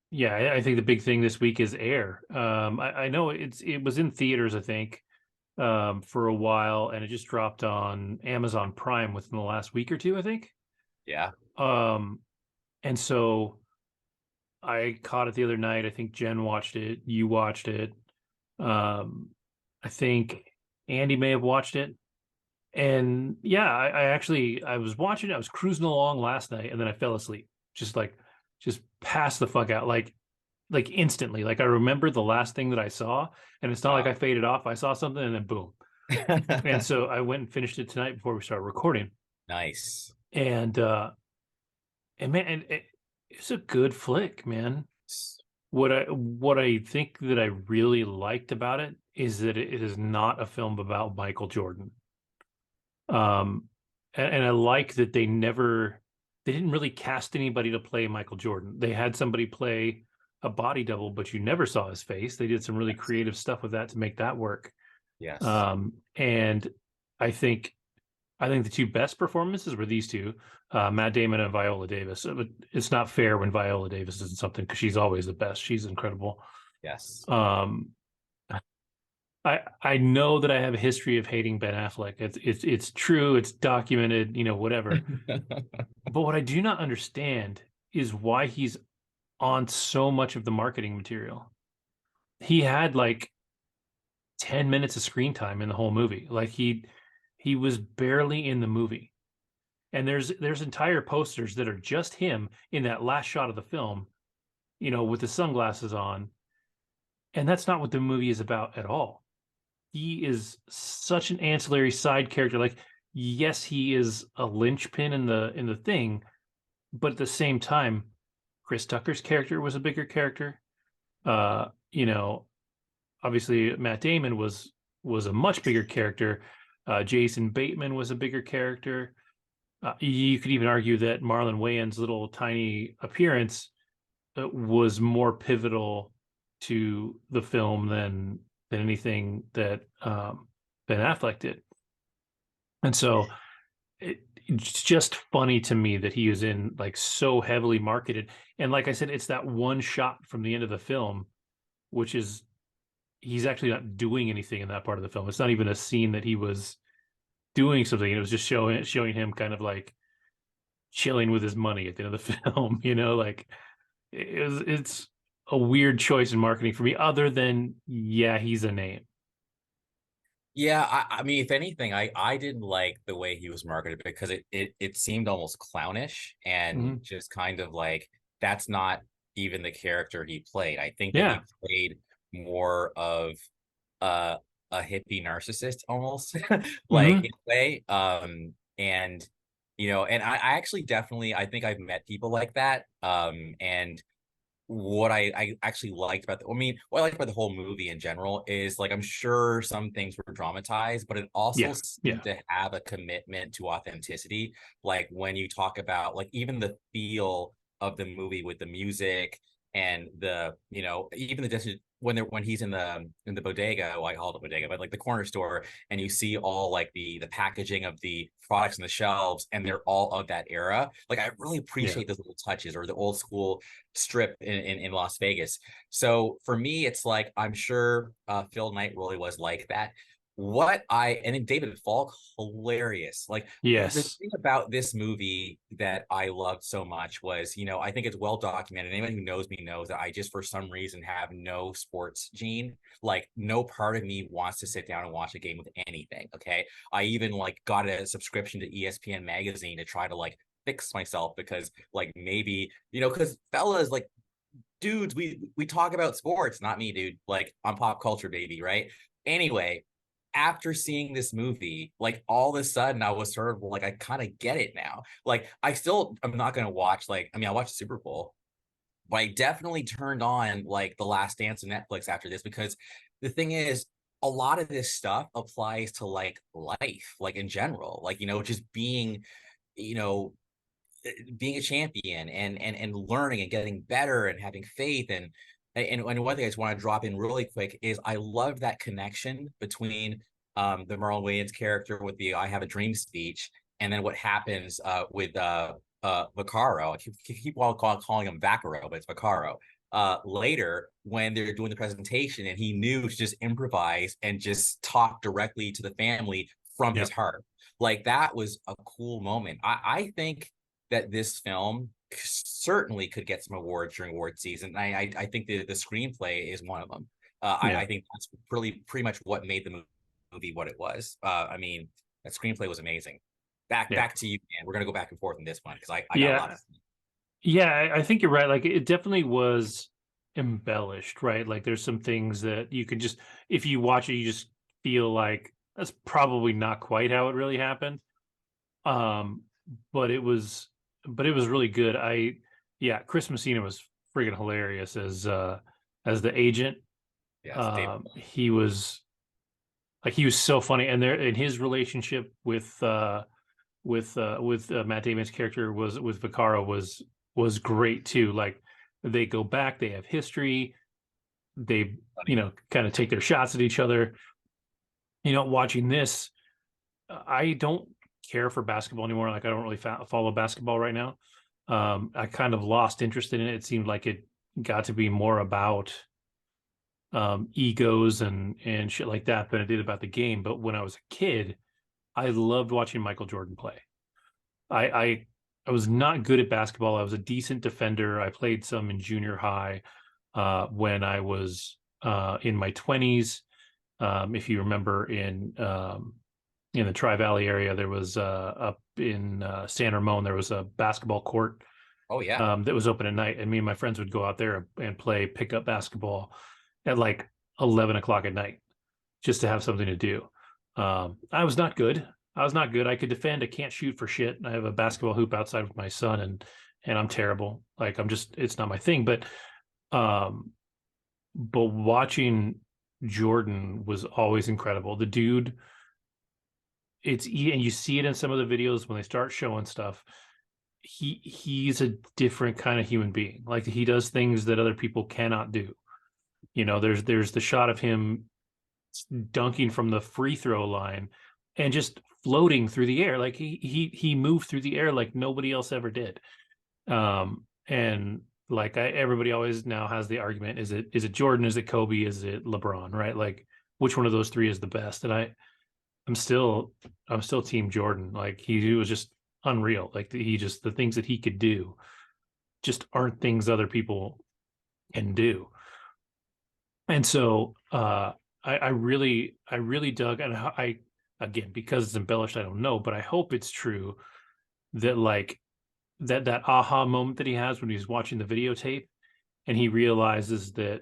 Yeah, I think the big thing this week is Air. I know it was in theaters, I think, for a while, and it just dropped on Amazon Prime within the last week or two, I think. Yeah. Um, and so I caught it the other night. I think Jen watched it. You watched it. I think Andy may have watched it. And yeah, I actually I was watching it. I was cruising along last night, and then I fell asleep. Just passed the fuck out, like instantly. Like I remember the last thing that I saw, and it's not like Wow. I faded off. I saw something, and then boom. And so I went and finished it tonight before we started recording. Nice. And and man, it's a good flick, man. What I think that I really liked about it is that it is not a film about Michael Jordan. Um, and I like that they didn't really cast anybody to play Michael Jordan. They had somebody play a body double, but you never saw his face. They did some really Yes. creative stuff with that to make that work. Yes. And I think I think the two best performances were these two, Matt Damon and Viola Davis. It's not fair when Viola Davis isn't something because she's always the best. She's incredible. Yes. Um, I know that I have a history of hating Ben Affleck. It's true. It's documented. Whatever. But what I do not understand is why he's on so much of the marketing material. He had like 10 minutes of screen time in the whole movie. Like he was barely in the movie. And there's entire posters that are just him in that last shot of the film, with the sunglasses on. And that's not what the movie is about at all. He is such an ancillary side character. Like, yes, he is a linchpin in the thing, but at the same time, Chris Tucker's character was a bigger character. Uh, you know, Obviously Matt Damon was a much bigger character. Jason Bateman was a bigger character. You could even argue that Marlon Wayans' little tiny appearance was more pivotal to the film than anything that Ben Affleck did. And so it's just funny to me that he is in like so heavily marketed. And like I said, it's that one shot from the end of the film, which is he's actually not doing anything in that part of the film. It's not even a scene that he was doing something. It was just showing him kind of like chilling with his money at the end of the film. Like it's a weird choice in marketing for me, other than yeah, he's a name. Yeah, I mean, if anything, I didn't like the way he was marketed because it seemed almost clownish and Mhm. just kind of like that's not even the character he played. I think that Yeah. he played more of a a hippie narcissist almost like in Hmm. a way. And and I actually definitely I think I've met people like that. And what I actually liked about I mean, what I liked about the whole movie in general is like I'm sure some things were dramatized, but it also Yeah. seemed Yeah. to have a commitment to authenticity. Like when you talk about like even the feel of the movie with the music and even the when he's in the bodega, well, I call it a bodega, but like the corner store, and you see all like the packaging of the products on the shelves, and they're all of that era. Like I really Yeah. appreciate those little touches or the old school strip in Las Vegas. So for me, it's like I'm sure Phil Knight really was like that. And then David Falk, hilarious. Like the Yes. thing about this movie that I loved so much was, I think it's well documented. Anyone who knows me knows that I just for some reason have no sports gene. Like no part of me wants to sit down and watch a game with anything. Okay. I even like got a subscription to ESPN magazine to try to like fix myself because like maybe because fellas like dudes we talk about sports, not me, dude, like I'm pop culture baby, right? Anyway, after seeing this movie, like all of a sudden I was sort of like I kind of get it now. Like I'm not gonna watch, like I mean I watched the Super Bowl, but I definitely turned on like The Last Dance on Netflix after this because the thing is a lot of this stuff applies to like life, like in general, like just you know being a champion and learning and getting better and having faith and one thing I just want to drop in really quick is I love that connection between the Merlin Wayans character with the "I have a dream" speech and then what happens with Vaccaro. I keep calling him Vaccaro, but it's Vaccaro. later when they're doing the presentation, and he knew to just improvise and just talk directly to the family from his Yep. heart. Like that was a cool moment. I think that this film certainly could get some awards during award season. I think the screenplay is one of them. Yeah. I think that's pretty much what made the movie what it was. I mean, that screenplay was amazing. Yeah. Back to you, man. We're gonna go back and forth on this one because I got a lot Yeah. to say. Yeah, I think you're right. Like it definitely was embellished, right? Like there's some things that you could just, if you watch it, you just feel like that's probably not quite how it really happened. Um, but it was, but it was really good. Yeah, Chris Messina was freaking hilarious as the agent. Yes, David. He was so funny, and there in his relationship with Matt Damon's character was with Vaccaro was great too. Like they go back, they have history, they kind of take their shots at each other. Watching this, I don't care for basketball anymore. Like I don't really follow basketball right now. I kind of lost interest in it. It seemed like it got to be more about egos and shit like that than it did about the game. But when I was a kid, I loved watching Michael Jordan play. I, I I was not good at basketball. I was a decent defender. I played some in junior high when I was in my 20s. If you remember in the Tri Valley area, there was up in San Ramon, there was a basketball court Oh yeah. that was open at night, and me and my friends would go out there and play pickup basketball at like 11 o'clock at night just to have something to do. I was not good. I was not good. I could defend. I can't shoot for shit. I have a basketball hoop outside with my son, and I'm terrible. Like I'm just, it's not my thing. Um, but watching Jordan was always incredible. The dude, and you see it in some of the videos when they start showing stuff. He's a different kind of human being. Like he does things that other people cannot do. There's the shot of him dunking from the free throw line and just floating through the air. Like he moved through the air like nobody else ever did. And like everybody always now has the argument: is it Jordan? Is it Kobe? Is it LeBron? Right? Like which one of those three is the best? And I'm still team Jordan. Like he was just unreal. Like the things that he could do just aren't things other people can do. And so I really dug, and I again, because it's embellished, I don't know, but I hope it's true that like that aha moment that he has when he's watching the videotape and he realizes that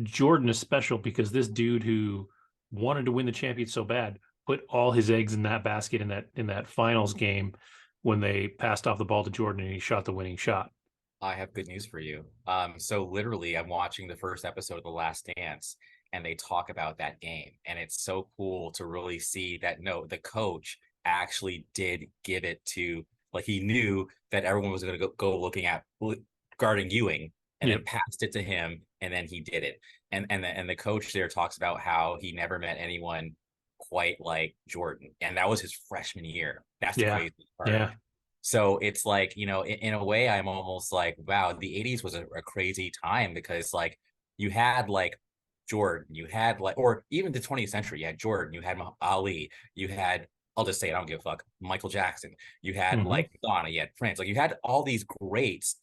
Jordan is special because this dude who wanted to win the champion so bad put all his eggs in that basket in that finals game when they passed off the ball to Jordan and he shot the winning shot. I have good news for you. So literally, I'm watching the first episode of The Last Dance, and they talk about that game, and it's so cool to really see that no, the coach actually did give it to, like he knew that everyone was going to go looking at guarding Ewing, and then Yep. passed it to him, and then he did it. And the coach there talks about how he never met anyone quite like Jordan, and that was his freshman year. That's the Yeah. crazy part. Yeah. So it's like, in a way, I'm almost like, wow, the 80s was a crazy time because like you had like Jordan, you had like, or even the 20th century, you had Jordan, you had Ali, you had, I'll just say it, I don't give a fuck, Michael Jackson, you had Hmm. like Madonna, you had Prince, like you had all these greats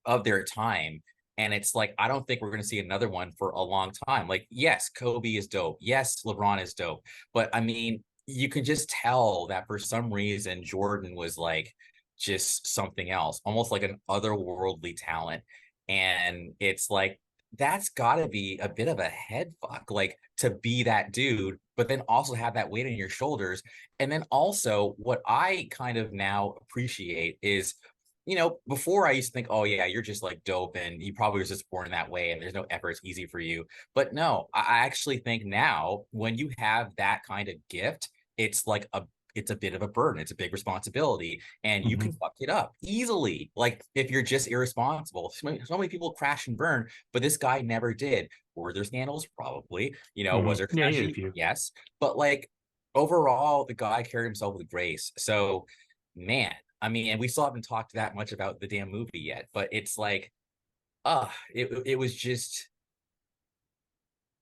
of their time. And it's like, I don't think we're going to see another one for a long time. Like, yes, Kobe is dope. Yes, LeBron is dope. But I mean, you can just tell that for some reason, Jordan was like just something else, almost like an otherworldly talent. And it's like, that's got to be a bit of a head fuck, like to be that dude, but then also have that weight on your shoulders. And then also, what I kind of now appreciate is, before I used to think, oh yeah, you're just like dope and you probably was just born that way and there's no effort, it's easy for you. But no, I actually think now when you have that kind of gift, it's like it's a bit of a burden. It's a big responsibility and you Hmm. can fuck it up easily. Like if you're just irresponsible, so many people crash and burn, but this guy never did. Were there scandals? Probably. Hmm. Was there Yeah, he had a tragedy? few. Yes. But like overall, the guy carried himself with grace. So, man, I mean, and we still haven't talked that much about the damn movie yet, but it's like It was just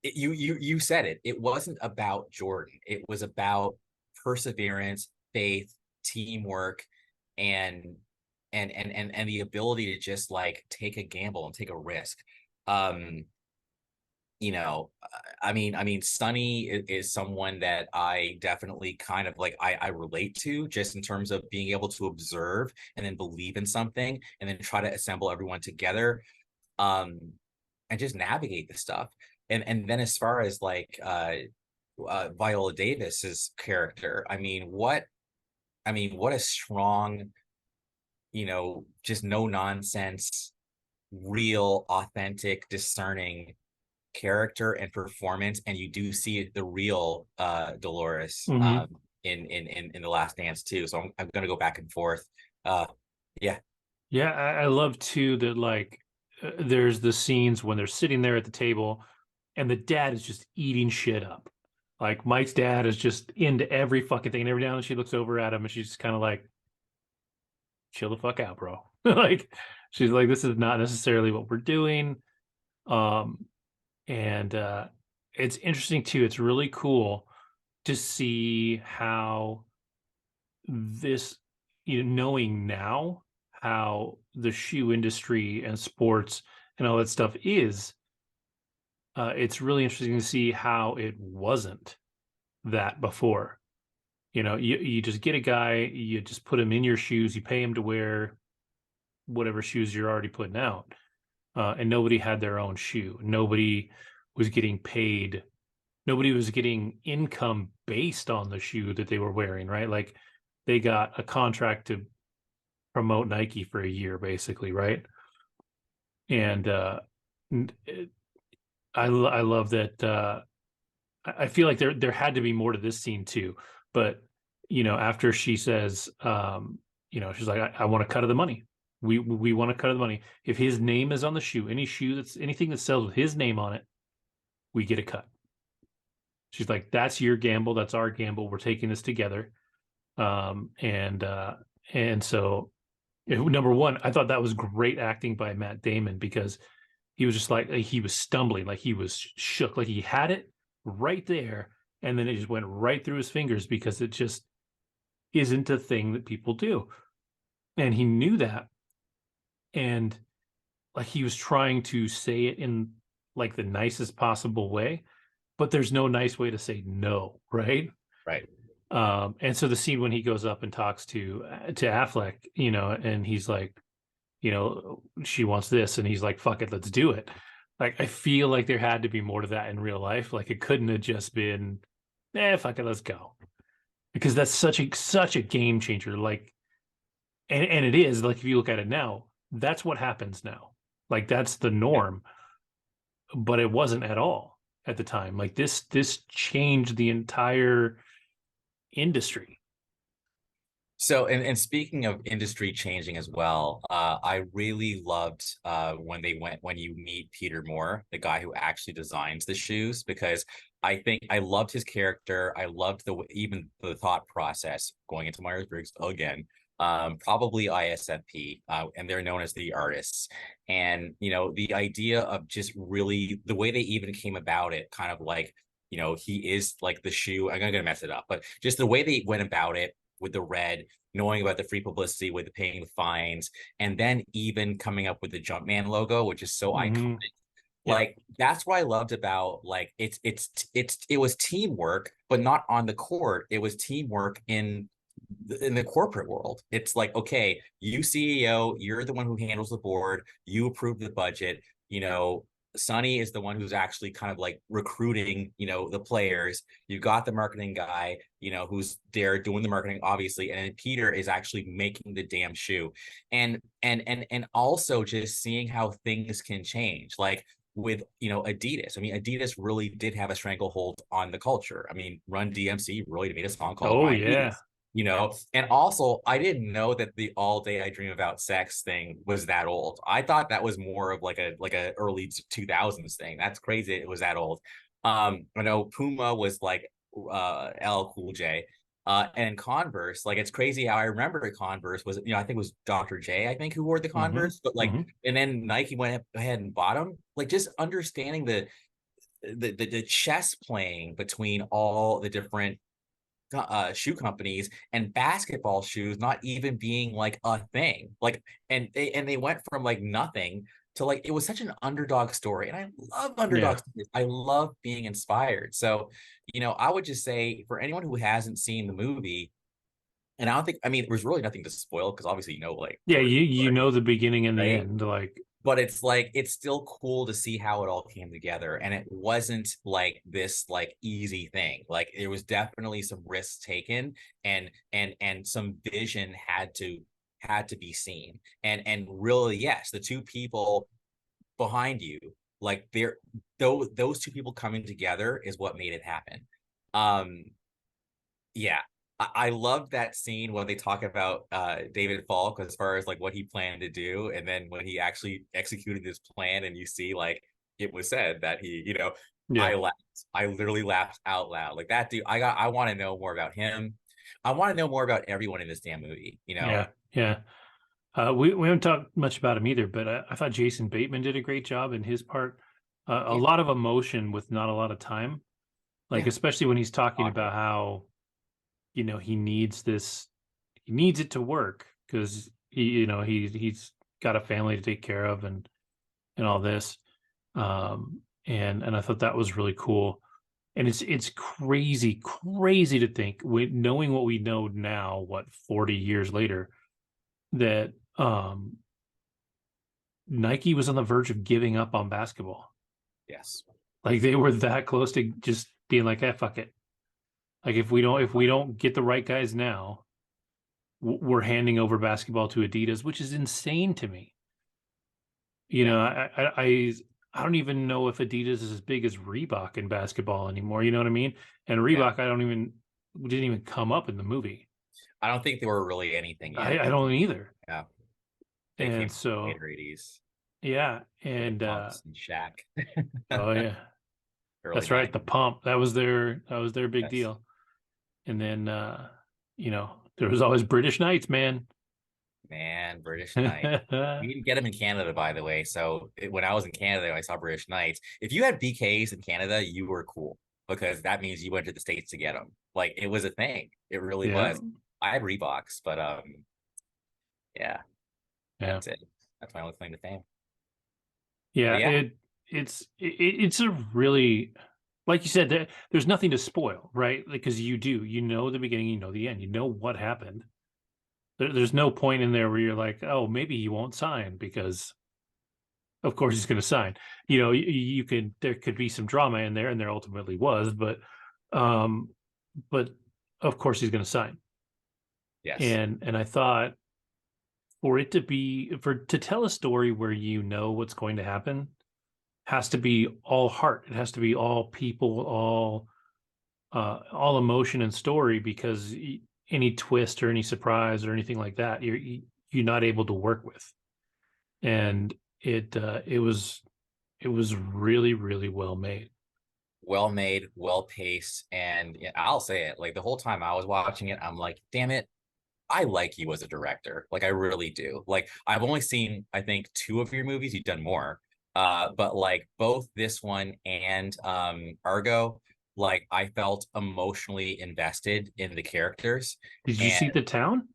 you said it. It wasn't about Jordan. It was about perseverance, faith, teamwork, and and the ability to just like take a gamble and take a risk. Um, I mean, Sonny is someone that I definitely kind of like I relate to just in terms of being able to observe and then believe in something and then try to assemble everyone together. Um, and just navigate the stuff. And then as far as like Viola Davis's character, what a strong, just no nonsense, real, authentic, discerning character and performance. And you do see the real Dolores Mm-hmm. in the Last Dance too. So I'm gonna go back and forth. Uh, yeah. Yeah, I love too that like there's the scenes when they're sitting there at the table and the dad is just eating shit up. Like Mike's dad is just into every fucking thing. And every now and then she looks over at him and she's just kind of like, chill the fuck out, bro. Like she's like, this is not necessarily what we're doing. Um, and it's interesting too. It's really cool to see how this, knowing now how the shoe industry and sports and all that stuff is, it's really interesting to see how it wasn't that before. You just get a guy, you just put him in your shoes, you pay him to wear whatever shoes you're already putting out, and nobody had their own shoe. Nobody was getting paid. Nobody was getting income based on the shoe that they were wearing, right? Like they got a contract to promote Nike for a year, basically, right? And I love that. I feel like there had to be more to this scene too. But after she says, she's like, I want a cut of the money. We want a cut of the money. If his name is on the shoe, any shoe that's anything that sells with his name on it, we get a cut. She's like, that's your gamble, that's our gamble. We're taking this together. And so number one, I thought that was great acting by Matt Damon because he was just like he was stumbling, like he was shook, like he had it right there, and then it just went right through his fingers because it just isn't a thing that people do. And he knew that. And like he was trying to say it in like the nicest possible way, but there's no nice way to say no, right? Right. And so the scene when he goes up and talks to Affleck, and he's like, she wants this, and he's like, fuck it, let's do it. Like I feel like there had to be more to that in real life. Like it couldn't have just been, fuck it, let's go. Because that's such a game changer. Like, and it is like if you look at it now, that's what happens now. Like that's the Yeah. norm, but it wasn't at all at the time. Like this changed the entire industry. So, and speaking of industry changing as well, I really loved when you meet Peter Moore, the guy who actually designs the shoes, because I think I loved his character. I loved even the thought process going into Myers-Briggs again, probably ISFP, and they're known as the artists. And the idea of just really the way they even came about it, kind of like he is like the shoe. I'm gonna mess it up, but just the way they went about it with the red, knowing about the free publicity with the paying the fines, and then even coming up with the Jumpman logo, which is so iconic. Mm-hmm. Yeah. Like that's what I loved about like it was teamwork, but not on the court. It was teamwork in the corporate world. It's like, okay, you CEO, you're the one who handles the board, you approve the budget, Sonny is the one who's actually kind of like recruiting, the players. You got the marketing guy, who's there doing the marketing, obviously, and then Peter is actually making the damn shoe. And also just seeing how things can change. Like with Adidas. I mean, Adidas really did have a stranglehold on the culture. I mean, Run DMC really made a song called Oh My yeah. Adidas. And also I didn't know that the All Day I Dream About Sex thing was that old. I thought that was more of like a early 2000s thing. That's crazy it was that old. I know Puma was like L Cool J. And Converse, like it's crazy how I remember Converse was, I think it was Dr. J, I think, who wore the Mm-hmm. Converse, but like, Mm-hmm. and then Nike went ahead and bought them. Like just understanding the chess playing between all the different shoe companies, and basketball shoes not even being like a thing, like, and they went from like nothing to like, it was such an underdog story, and I love Yeah. underdog stories. I love being inspired. So I would just say, for anyone who hasn't seen the movie, and I don't think, I mean, there's really nothing to spoil because obviously like Yeah, where, you know the beginning and the right, end, like but it's like, it's still cool to see how it all came together, and it wasn't like this like easy thing. Like there was definitely some risks taken, and some vision had to be seen, and really, yes, the two people behind you, like those two people coming together is what made it happen. um yeah, I love that scene when they talk about David Falk as far as like what he planned to do, and then when he actually executed his plan, and you see like it was said that he, yeah. I laughed. I literally laughed out loud. Like that dude, I want to know more about him. I want to know more about everyone in this damn movie, Yeah. Yeah. We haven't talked much about him either, but I thought Jason Bateman did a great job in his part. A Yeah, lot of emotion with not a lot of time, like yeah. especially when he's talking Awesome. about how he needs this, he needs it to work because he's got a family to take care of and all this. And I thought that was really cool. And it's crazy to think, knowing what we know now, what 40 years later, that Nike was on the verge of giving up on basketball. Yes. Like they were that close to just being like, "Eh, fuck it." Like if we don't get the right guys now, we're handing over basketball to Adidas, which is insane to me. You Yeah. know, I don't even know if Adidas is as big as Reebok in basketball anymore. You know what I mean? And Yeah. Reebok, I don't even didn't even come up in the movie. I don't think they were really anything yet. I don't either. Yeah. They came And in the so later 80s yeah, with the and pumps and Shaq. oh yeah, Early that's right. 90s. The pump, that was their big Yes. deal. And then there was always British Knights, man. Man, British Knight. We didn't get them in Canada, by the way. So when I was in Canada, I saw British Knights. If you had BKs in Canada, you were cool, because that means you went to the States to get them. Like it was a thing. It really Yeah, was. I had Reeboks, but yeah, yeah, that's it. That's my only claim to fame. But yeah. yeah, It's a really, like you said, there's nothing to spoil, right? Because you know the beginning, you know the end, you know what happened. There's no point in there where you're like, oh, maybe he won't sign because, of course, he's going to sign. You could, there could be some drama in there, and there ultimately was, um, but of course he's going to sign. yes. And I thought, to tell a story where you know what's going to happen, has to be all heart. It has to be all people, all emotion and story, because any twist or any surprise or anything like that, you're not able to work with. And it was really, really well made. Well made, well paced, and yeah, I'll say it. Like the whole time I was watching it, I'm like, damn it, I like you as a director. Like I really do. Like I've only seen, I think, two of your movies. You've done more. But like both this one and Argo, like I felt emotionally invested in the characters. Did you And see The Town?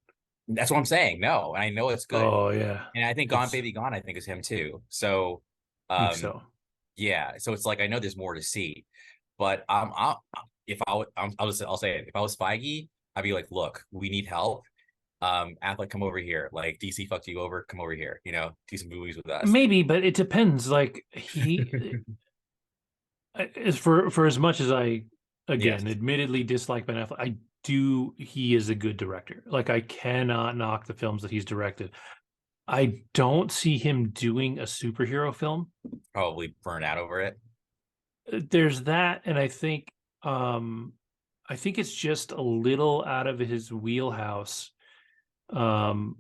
that's what I'm saying. No, and I know it's good. Oh yeah, And I think Gone it's Baby Gone, I think, is him too. So I think um so. yeah, so it's like I know there's more to see. But if I would, I'll say it. If I was Feige, I'd be like, look, we need help. Affleck, come over here. Like DC fucked you over, come over here. Do some movies with us. Maybe, but it depends. Like as for as much as I, again, Yes. admittedly dislike Ben Affleck, he is a good director. Like I cannot knock the films that he's directed. I don't see him doing a superhero film. Probably burn out over it. There's that, and I think it's just a little out of his wheelhouse. Um,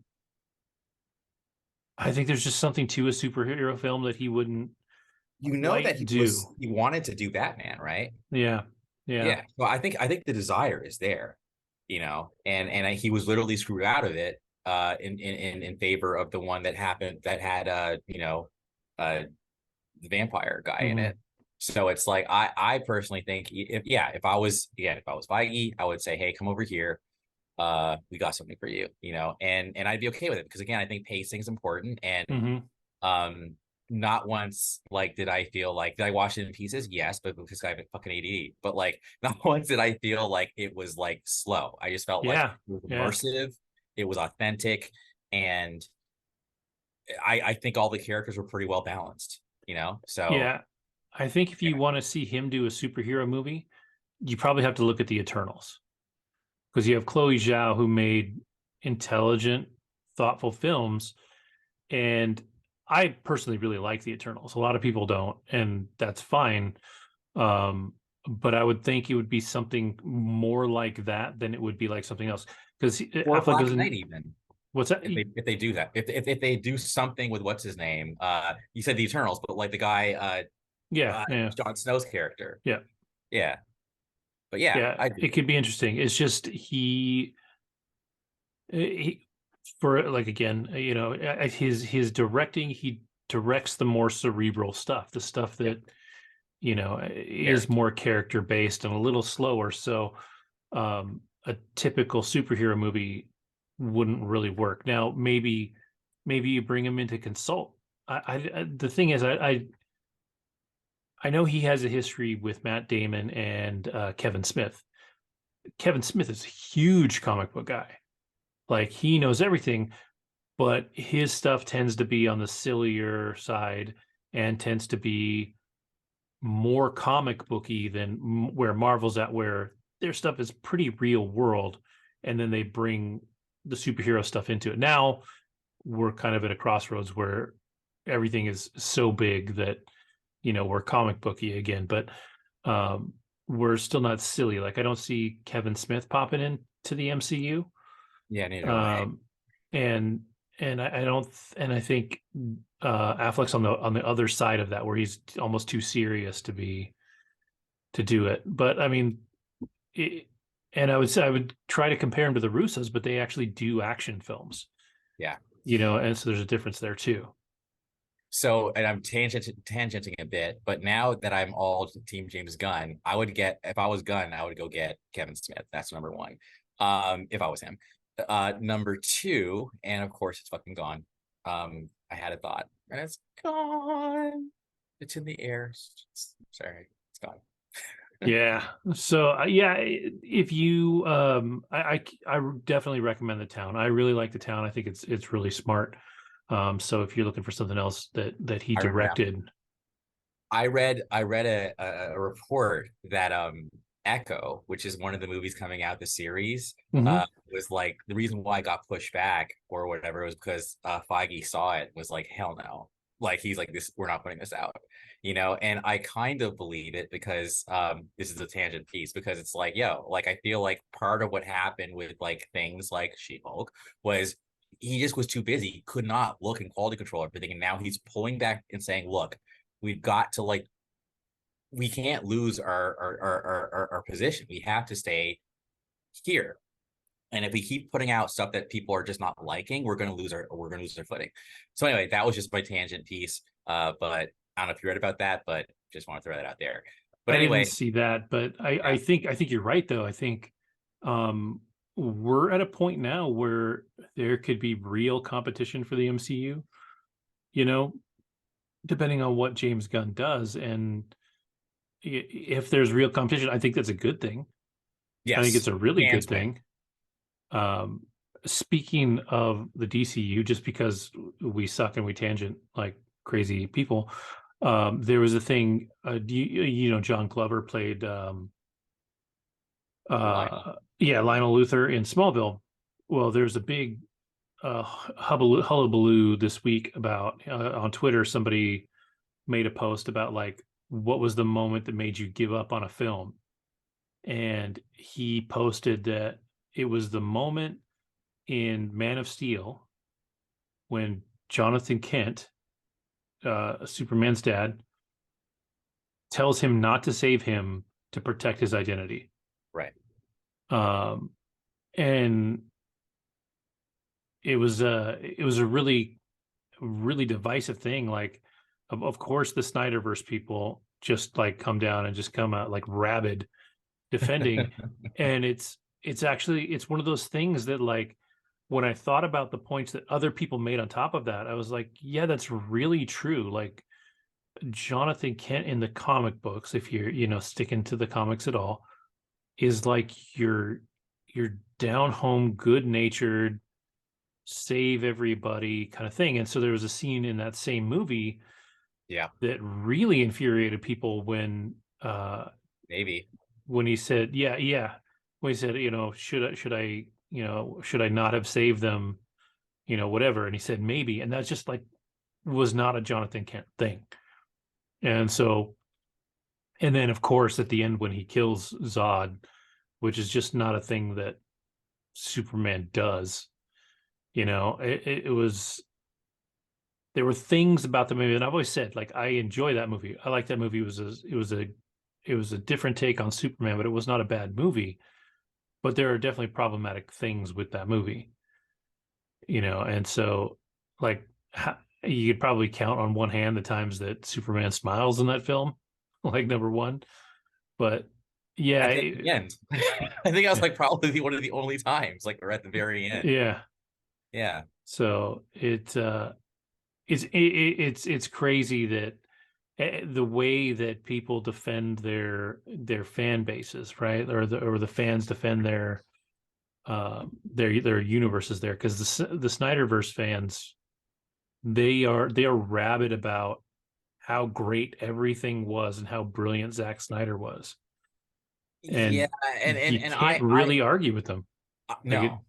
I think there's just something to a superhero film that he wouldn't You know that quite do. he wanted to do Batman, right? Yeah, yeah, Yeah. Well, I think the desire is there. he was literally screwed out of it in favor of the one that had the vampire guy in Mhm. it. So it's like I personally think if I was Feige, I would say, hey, come over here. We got something for you, and I'd be okay with it because again, I think pacing is important. And Mhm. um not once like did I feel like did I watch it in pieces? Yes, but because I have fucking ADD. But like not once did I feel like it was like slow. I just felt like Yeah. it was Yeah. immersive, it was authentic, and I think all the characters were pretty well balanced. So Yeah. I think if yeah. you want to see him do a superhero movie, you probably have to look at the Eternals because you have Chloe Zhao who made intelligent, thoughtful films, and I personally really like the Eternals. A lot of people don't, and that's fine. But I would think it would be something more like that than it would be like something else because Or Affleck Black Knight doesn't. even. What's that? If they do that, if they do something with what's his name, you said the Eternals, but like the guy, Yeah, yeah, Jon Snow's character, yeah, yeah, but yeah, yeah. I It agree. could be interesting. It's just he for like again, his directing. He directs the more cerebral stuff, the stuff Yeah, that is character. more character based and a little slower. So a typical superhero movie wouldn't really work. Now, maybe you bring him in to consult. The thing is, I know he has a history with Matt Damon and Kevin Smith. Kevin Smith is a huge comic book guy. Like he knows everything, but his stuff tends to be on the sillier side and tends to be more comic booky than where Marvel's at, where their stuff is pretty real world, and then they bring the superhero stuff into it. Now we're kind of at a crossroads where everything is so big that we're comic booky again, but um, we're still not silly. Like I don't see Kevin Smith popping into the MCU, Yeah, neither do I. um, and I don't, and I think Affleck's on the other side of that, where he's almost too serious to do it. But I mean, it, and I would say I would try to compare him to the Russos, but they actually do action films, Yeah. and so there's a difference there too. So, and I'm tangenting a bit, but now that I'm all Team James Gunn, if I was Gunn, I would go get Kevin Smith. That's number one. If I was him. Number two, and of course it's fucking gone. I had a thought, and it's gone. It's in the air. Sorry, it's gone. Yeah. So yeah, if you I definitely recommend The Town. I really like The Town. I think it's really smart. So if you're looking for something else that he I remember now. directed. I read a report that Echo, which is one of the movies coming out this series, Mhm. was like the reason why I got pushed back or whatever was because Feige saw it was like hell no, like he's like this, we're not putting this out. And I kind of believe it because this is a tangent piece because it's like like I feel like part of what happened with like things like She-Hulk was he just was too busy, could not look and quality control everything, and now he's pulling back and saying, look, we've got to like we can't lose our position. We have to stay here. And if we keep putting out stuff that people are just not liking, we're gonna lose our footing. So anyway, that was just my tangent piece. But I don't know if you read about that, but just want to throw that out there. But I didn't anyway, see that, but yeah, I think you're right though. I think um we're at a point now where there could be real competition for the MCU, you know, depending on what James Gunn does. And if there's real competition, I think that's a good thing. I think yes, it's a really good fans win. thing. Um, Speaking of the DCU, just because we suck and we tangent like crazy people, there was a thing. John Glover played, Lionel. Lionel Luthor in Smallville. Well, there's a big hullabaloo this week about on Twitter. Somebody made a post about like what was the moment that made you give up on a film, and he posted that it was the moment in Man of Steel when Jonathan Kent, Superman's dad, tells him not to save him to protect his identity. Right. Um, and it was a really divisive thing. Like, of course, the Snyderverse people just like come down and just come out like rabid defending, and it's actually it's one of those things that like when I thought about the points that other people made on top of that, I was like, yeah, that's really true. Like Jonathan Kent in the comic books, if you're, sticking to the comics at all, is like your down home, good natured, save everybody kind of thing. And so there was a scene in that same movie Yeah, that really infuriated people maybe. when he said, yeah, when he said, should I not have saved them, whatever. And he said maybe, and that's just like was not a Jonathan Kent thing. And so, and then of course at the end when he kills Zod, which is just not a thing that Superman does, it was there were things about the movie, and I've always said like I enjoy that movie. I like that movie. It was a different take on Superman, but it was not a bad movie. But there are definitely problematic things with that movie, and so like you could probably count on one hand the times that Superman smiles in that film, like number one. But yeah, At the end, I think I was like probably one of the only times, like we're at the very end. yeah. Yeah, So it's crazy that the way that people defend their fan bases, right? Or the fans defend their universes there, because the Snyderverse fans, they are rabid about how great everything was and how brilliant Zack Snyder was, yeah, and and and you and can't I really argue with them. Like it, no,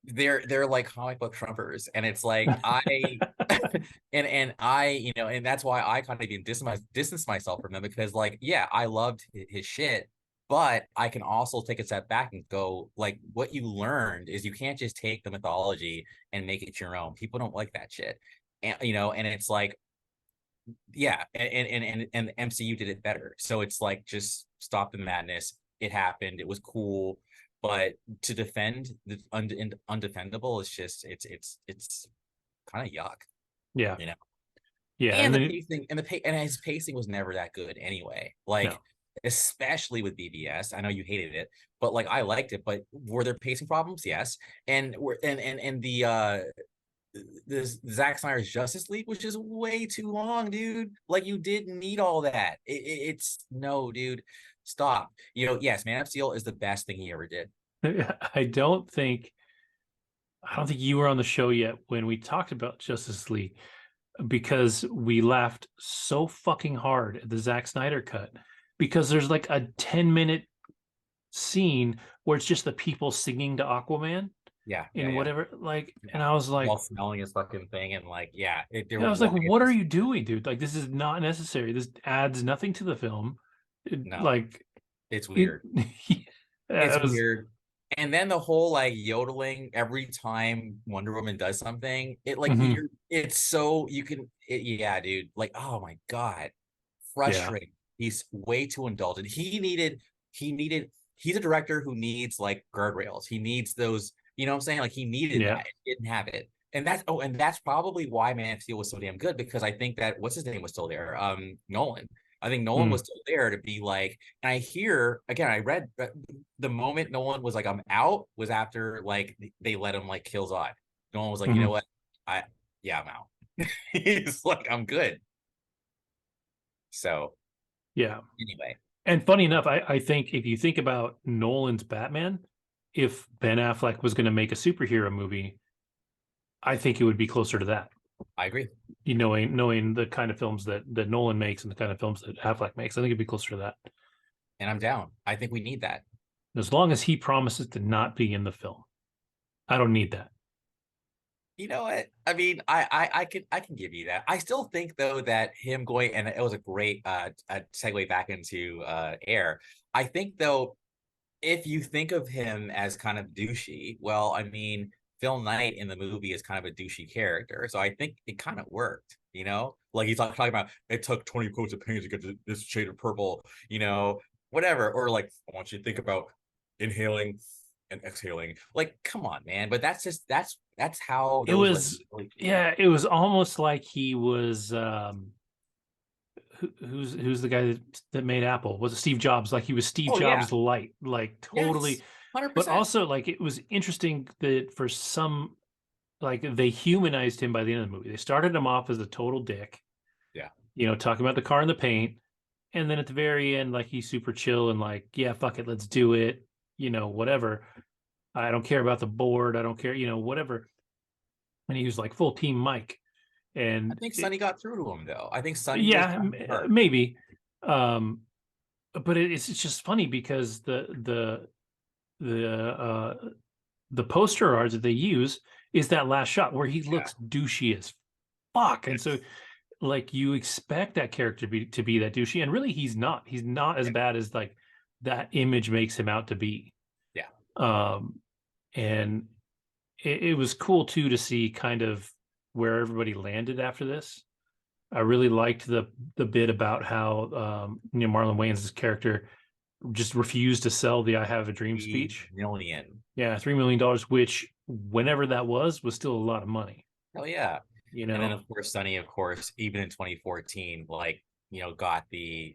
they're like comic book Trumpers, and it's like I and I, and that's why I kind of even distance myself from them, because like, yeah, I loved his shit, but I can also take a step back and go like, what you learned is you can't just take the mythology and make it your own. People don't like that shit, and and it's like, yeah, and the MCU did it better. So it's like, just stop the madness. It happened. It was cool, but to defend the undefendable is just it's kind of yuck, yeah, you know. yeah, And and the then pacing and his pacing was never that good anyway. no, Like, especially with BBS. I know you hated it, but like I liked it. But were there pacing problems? Yes. And we're and the Zack Snyder's Justice League, which is way too long, dude. Like, you didn't need all that. It's no, dude. Stop. Yes, Man of Steel is the best thing he ever did. I don't think I don't think you were on the show yet when we talked about Justice League, because we laughed so fucking hard at the Zack Snyder cut, because there's like a 10-minute scene where it's just the people singing to Aquaman Yeah, yeah, in yeah, whatever, like, yeah. and I was While like, smelling his fucking thing, and like, yeah, there I was was like, one. what are you doing, dude? Like, this is not necessary. This adds nothing to the film. No, Like, it's it, weird. It's it was, weird. And then the whole like yodeling every time Wonder Woman does something, it like mhm, it's so you can yeah, dude. Like, oh my God. yeah, Frustrating. He's way too indulgent. He's a director who needs like guardrails. He needs those, what I'm saying? Like, he needed yeah, that. He didn't have it. And that's probably why Man of Steel was so damn good, because I think that what's his name was still there. Nolan. I think Nolan was mm, still there to be like, and I hear again, I read that the moment Nolan was like, I'm out, was after like they let him like kill Zod. Nolan was like, you know mhm, what? I Yeah, I'm out. He's like, I'm good. So yeah. anyway, And funny enough, I think if you think about Nolan's Batman, if Ben Affleck was going to make a superhero movie, I think it would be closer to that. I agree. Knowing the kind of films that Nolan makes and the kind of films that Affleck makes, I think it'd be closer to that. And I'm down. I think we need that. As long as he promises to not be in the film, I don't need that. You know what? I mean, I can give you that. I still think though that him going, and it was a great segue back into Air. I think though, if you think of him as kind of douchey, well, I mean, Phil Knight in the movie is kind of a douchey character, so I think it kind of worked. Like he's talking about, it took 20 coats of paint to get to this shade of purple, whatever. Or like, I want you to think about inhaling and exhaling. Like, come on, man. But that's how It those was, really feel. yeah, it was almost like he was who's the guy that made Apple? Was it Steve Jobs? Like he was Steve Oh yeah. Jobs light, like totally. Yes. Hundred But percent. also, like it was interesting that for some, like they humanized him by the end of the movie. They started him off as a total dick, Yeah. talking about the car and the paint, and then at the very end, like he's super chill and like, yeah, fuck it, let's do it, whatever. I don't care about the board. I don't care, whatever. And he was like full team Mike. I And think Sonny got through to him though. I think Sonny was yeah, trying hard. maybe. Um, but it's just funny because the poster art that they use is that last shot where he Yeah. looks douchey as fuck, and so like you expect that character to be that douchey, and really he's not. He's not as Yeah. bad as like that image makes him out to be. Yeah. Um, and it was cool too to see kind of where everybody landed after this. I really liked the bit about how Marlon Wayans' character just refused to sell the "I Have a Dream" 3 speech. million. Yeah, $3 million, which whenever that was still a lot of money. Hell yeah. You And then know, of course Sonny, of course, even in 2014, like, got the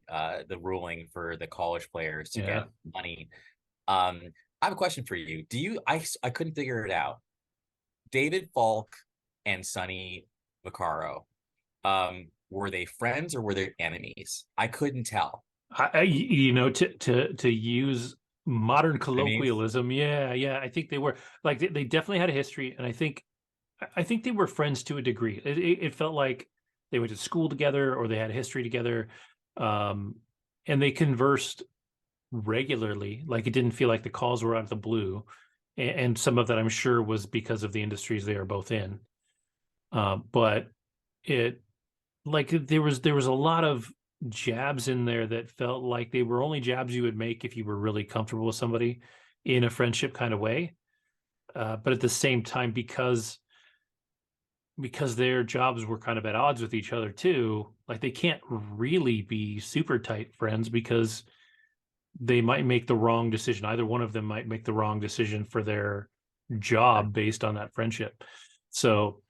ruling for the college players to yeah. get money. Um, I have a question for you. I couldn't figure it out. David Falk and Sonny Vaccaro, were they friends or were they enemies? I couldn't tell. To use modern Enemies? colloquialism, yeah, yeah, I think they were like they definitely had a history, and I think they were friends to a degree. It felt like they went to school together or they had a history together, um, and they conversed regularly. Like it didn't feel like the calls were out of the blue, and some of that I'm sure was because of the industries they are both in. But it like there was a lot of jabs in there that felt like they were only jabs you would make if you were really comfortable with somebody in a friendship kind of way. But at the same time, because their jobs were kind of at odds with each other too, like they can't really be super tight friends because they might make the wrong decision. Either one of them might make the wrong decision for their job based on that friendship. So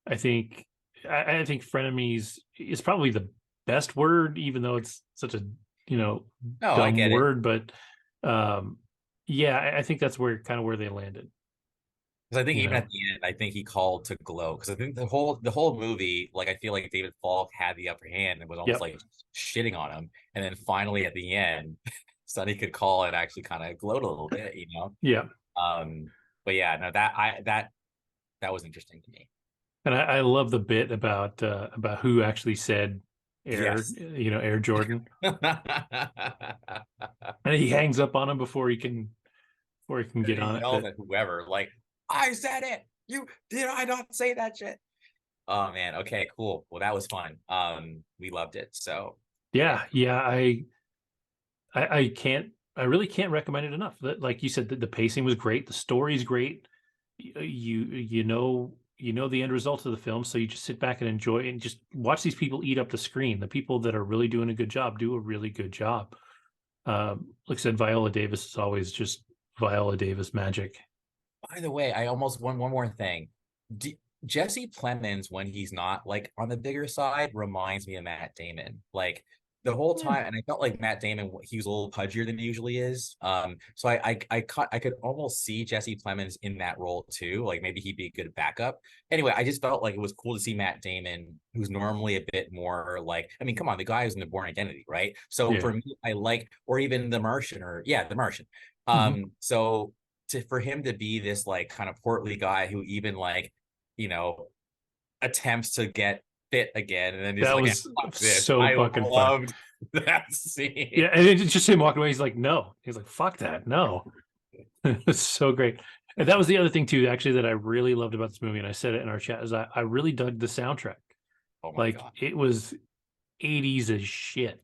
I think I think frenemies is probably the best word, even though it's such a you know No, I dumb get it. word. But yeah, I think that's where they landed. Because I think You even know, at the end, I think he called to glow. Because I think the whole movie, like I feel like David Falk had the upper hand and was almost yep, like shitting on him. And then finally at the end, Sonny could call and actually kind of gloat a little bit. yeah. Um, but yeah, no, that was interesting to me. And I love the bit about who actually said Air, Yes. Air Jordan, and he hangs up on him before he can And get he on it. yells But at whoever, like, I said it. Did I not say that shit? Oh man. Okay, cool. Well, that was fun. We loved it. So yeah, yeah, I can't I really can't recommend it enough. Like you said, the pacing was great, the story's great. You know the end result of the film, so you just sit back and enjoy it and just watch these people eat up the screen. The people that are really doing a good job do a really good job. Like I said, Viola Davis is always just Viola Davis magic. by the way, I almost one more thing. D Jesse Plemons, when he's not like on the bigger side, reminds me of Matt Damon. Like the whole Yeah. time, and I felt like Matt Damon, he was a little pudgier than he usually is. So I could almost see Jesse Plemons in that role too. Like maybe he'd be a good backup. Anyway, I just felt like it was cool to see Matt Damon, who's normally a bit more like, I mean, come on, the guy who's in the Born Identity, right? So Yeah. for me, I like, or even The Martian, or yeah, The Martian. Mhm. So for him to be this like kind of portly guy who even like you know attempts to get fit again and then just That like, was fuck this. so I fucking fun. loved that scene. Yeah, and it's just him walking away. He's like, no. He's like, fuck that. No. It's so great. And that was the other thing too, actually, that I really loved about this movie, and I said it in our chat, is I really dug the soundtrack. Oh my Like god, it was 80s as shit.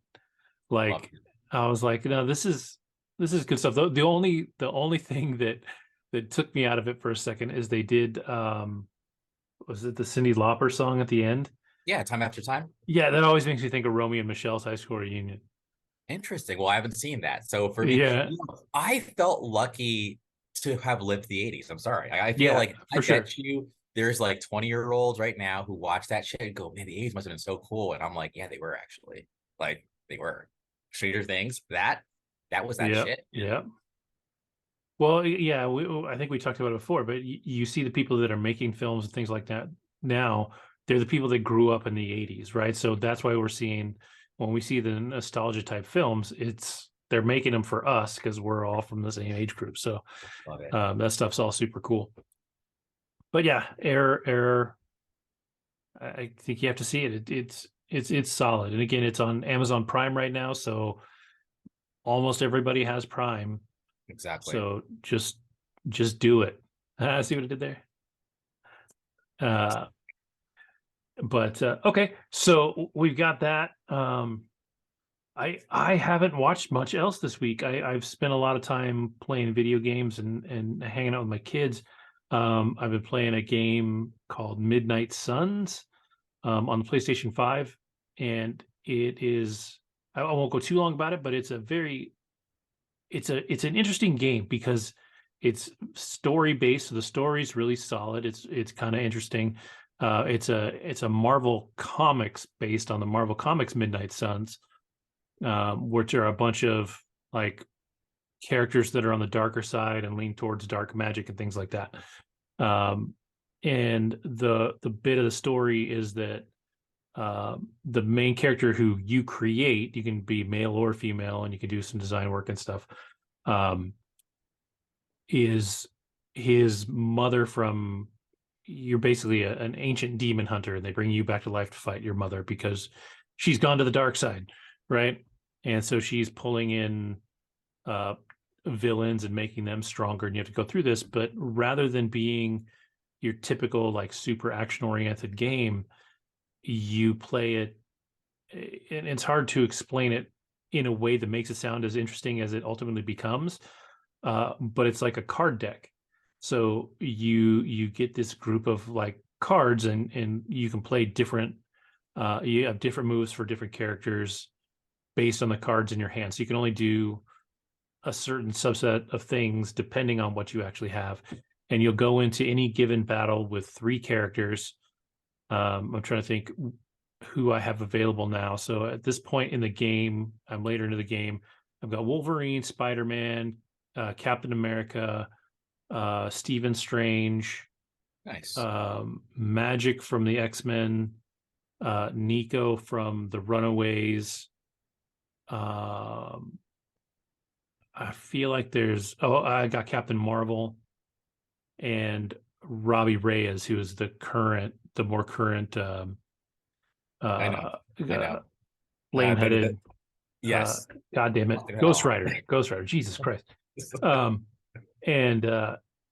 loved Like it. I was like, no, this is good stuff. The only thing that took me out of it for a second is they did was it the Cyndi Lauper song at the end? Yeah, time after time. Yeah, that always makes me think of Romeo and Michelle's high school reunion. Interesting. Well, I haven't seen that, so for me, Yeah. I felt lucky to have lived the 80s. I'm sorry. I feel Yeah, like I for sure. bet you there's like 20-year-olds right now who watch that shit and go, man, the 80s must have been so cool. And I'm like, yeah, they were actually. Like they were. Stranger Things, that was that Yeah, shit. yeah. Well, yeah, I think we talked about it before, but you see the people that are making films and things like that now, they're the people that grew up in the 80s, right? So that's why we're seeing when we see the nostalgia type films, it's they're making them for us because we're all from the same age group. So Love it. that stuff's all super cool. But yeah, Error. I think you have to see it. It's solid. And again, it's on Amazon Prime right now, so almost everybody has Prime. Exactly. So just do it. See what I did there? Uh, but okay, so we've got that. I haven't watched much else this week. I've spent a lot of time playing video games and hanging out with my kids. I've been playing a game called Midnight Suns on the PlayStation 5, and it is I won't go too long about it, but it's an interesting game because it's story based. So the story's really solid. It's kind of interesting. It's a Marvel Comics based on the Marvel Comics Midnight Suns, which are a bunch of like characters that are on the darker side and lean towards dark magic and things like that. Um, and the bit of the story is that the main character who you create, you can be male or female, and you can do some design work and stuff. Um, is his mother from you're basically an ancient demon hunter, and they bring you back to life to fight your mother because she's gone to the dark side, right? And so she's pulling in uh, villains and making them stronger, and you have to go through this. But rather than being your typical like super action oriented game, you play it, and it's hard to explain it in a way that makes it sound as interesting as it ultimately becomes. But it's like a card deck. So you get this group of like cards, and you can play different. You have different moves for different characters based on the cards in your hand. So you can only do a certain subset of things depending on what you actually have. And you'll go into any given battle with three characters. I'm trying to think who I have available now. So at this point in the game, I'm later into the game. I've got Wolverine, Spider-Man, Captain America, Stephen Strange, Nice. Magic from the X-Men, Nico from the Runaways. I feel like I got Captain Marvel and Robbie Reyes, who is the more current I know. uh, I know. The lame-headed yes. God damn it, Nothing at Ghost all. Rider, Jesus Christ. um and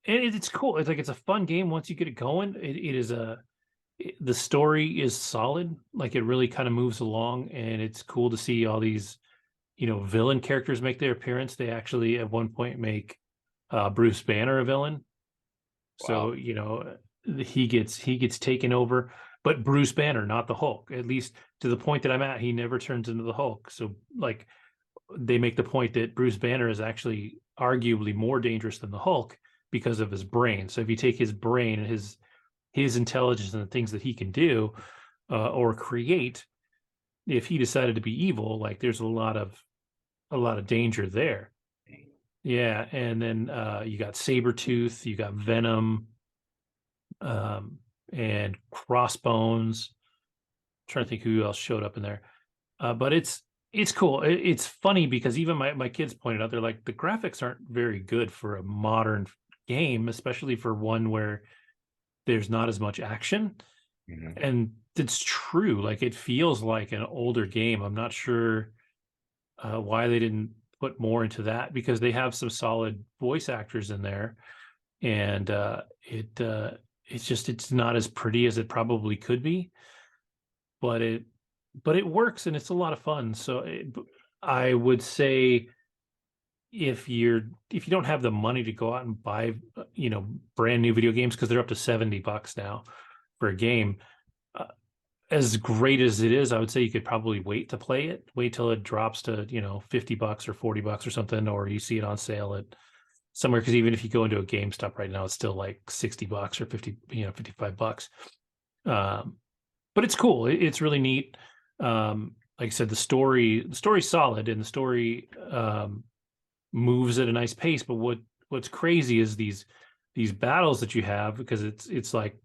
it's cool. It's like it's a fun game once you get it going. The story is solid. Like it really kind of moves along, and it's cool to see all these villain characters make their appearance. They actually at one point make Bruce Banner a villain. So, Wow. he gets taken over, but Bruce Banner, not the Hulk. At least to the point that I'm at, he never turns into the Hulk. So like they make the point that Bruce Banner is actually arguably more dangerous than the Hulk because of his brain. So if you take his brain and his intelligence and the things that he can do or create, if he decided to be evil, like there's a lot of danger there. Yeah, and then you got Sabretooth, you got Venom, and Crossbones. I'm trying to think who else showed up in there. But it's cool. It's funny because even my kids pointed out, they're like, the graphics aren't very good for a modern game, especially for one where there's not as much action. Mhm. And it's true. Like it feels like an older game. I'm not sure why they didn't put more into that because they have some solid voice actors in there, and it's not as pretty as it probably could be, but it works and it's a lot of fun. So I would say if you don't have the money to go out and buy brand new video games because they're up to $70 now for a game, uh, as great as it is, I would say you could probably wait to play it. Wait till it drops to $50 or $40 or something, or you see it on sale at somewhere, because even if you go into a GameStop right now, it's still like $60 or 50, $55. But it's cool. It's really neat. Like I said, the story's solid, and the story moves at a nice pace. But what's crazy is these battles that you have, because it's like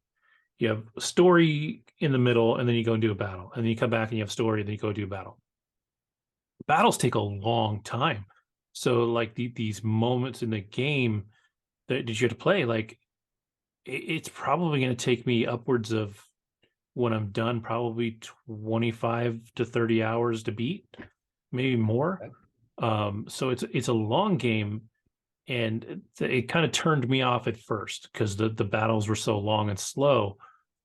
you have a story in the middle, and then you go and do a battle, and then you come back and you have story, and then you go do a battle. Battles take a long time. So like these moments in the game that you have to play, like it's probably going to take me upwards of, when I'm done, probably 25 to 30 hours to beat, maybe more. So it's a long game, and it kind of turned me off at first because the battles were so long and slow.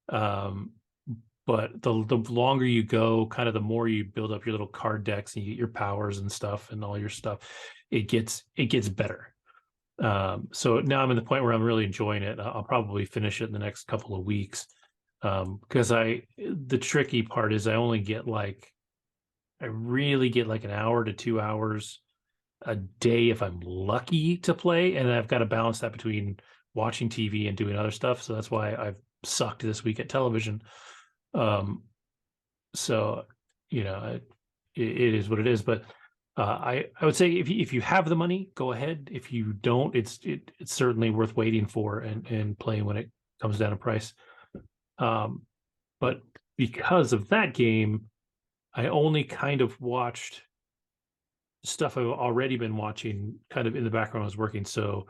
But the longer you go, kind of the more you build up your little card decks and you get your powers and stuff and all your stuff, it gets better. So now I'm in the point where I'm really enjoying it. I'll probably finish it in the next couple of weeks. Because the tricky part is I really get like an hour to 2 hours a day if I'm lucky to play, and I've got to balance that between watching TV and doing other stuff. So that's why I've sucked this week at television. So it is what it is. But I would say if you have the money, go ahead. If you don't, it's certainly worth waiting for and playing when it comes down in price. But because of that game, I only kind of watched stuff I've already been watching kind of in the background. I was working. So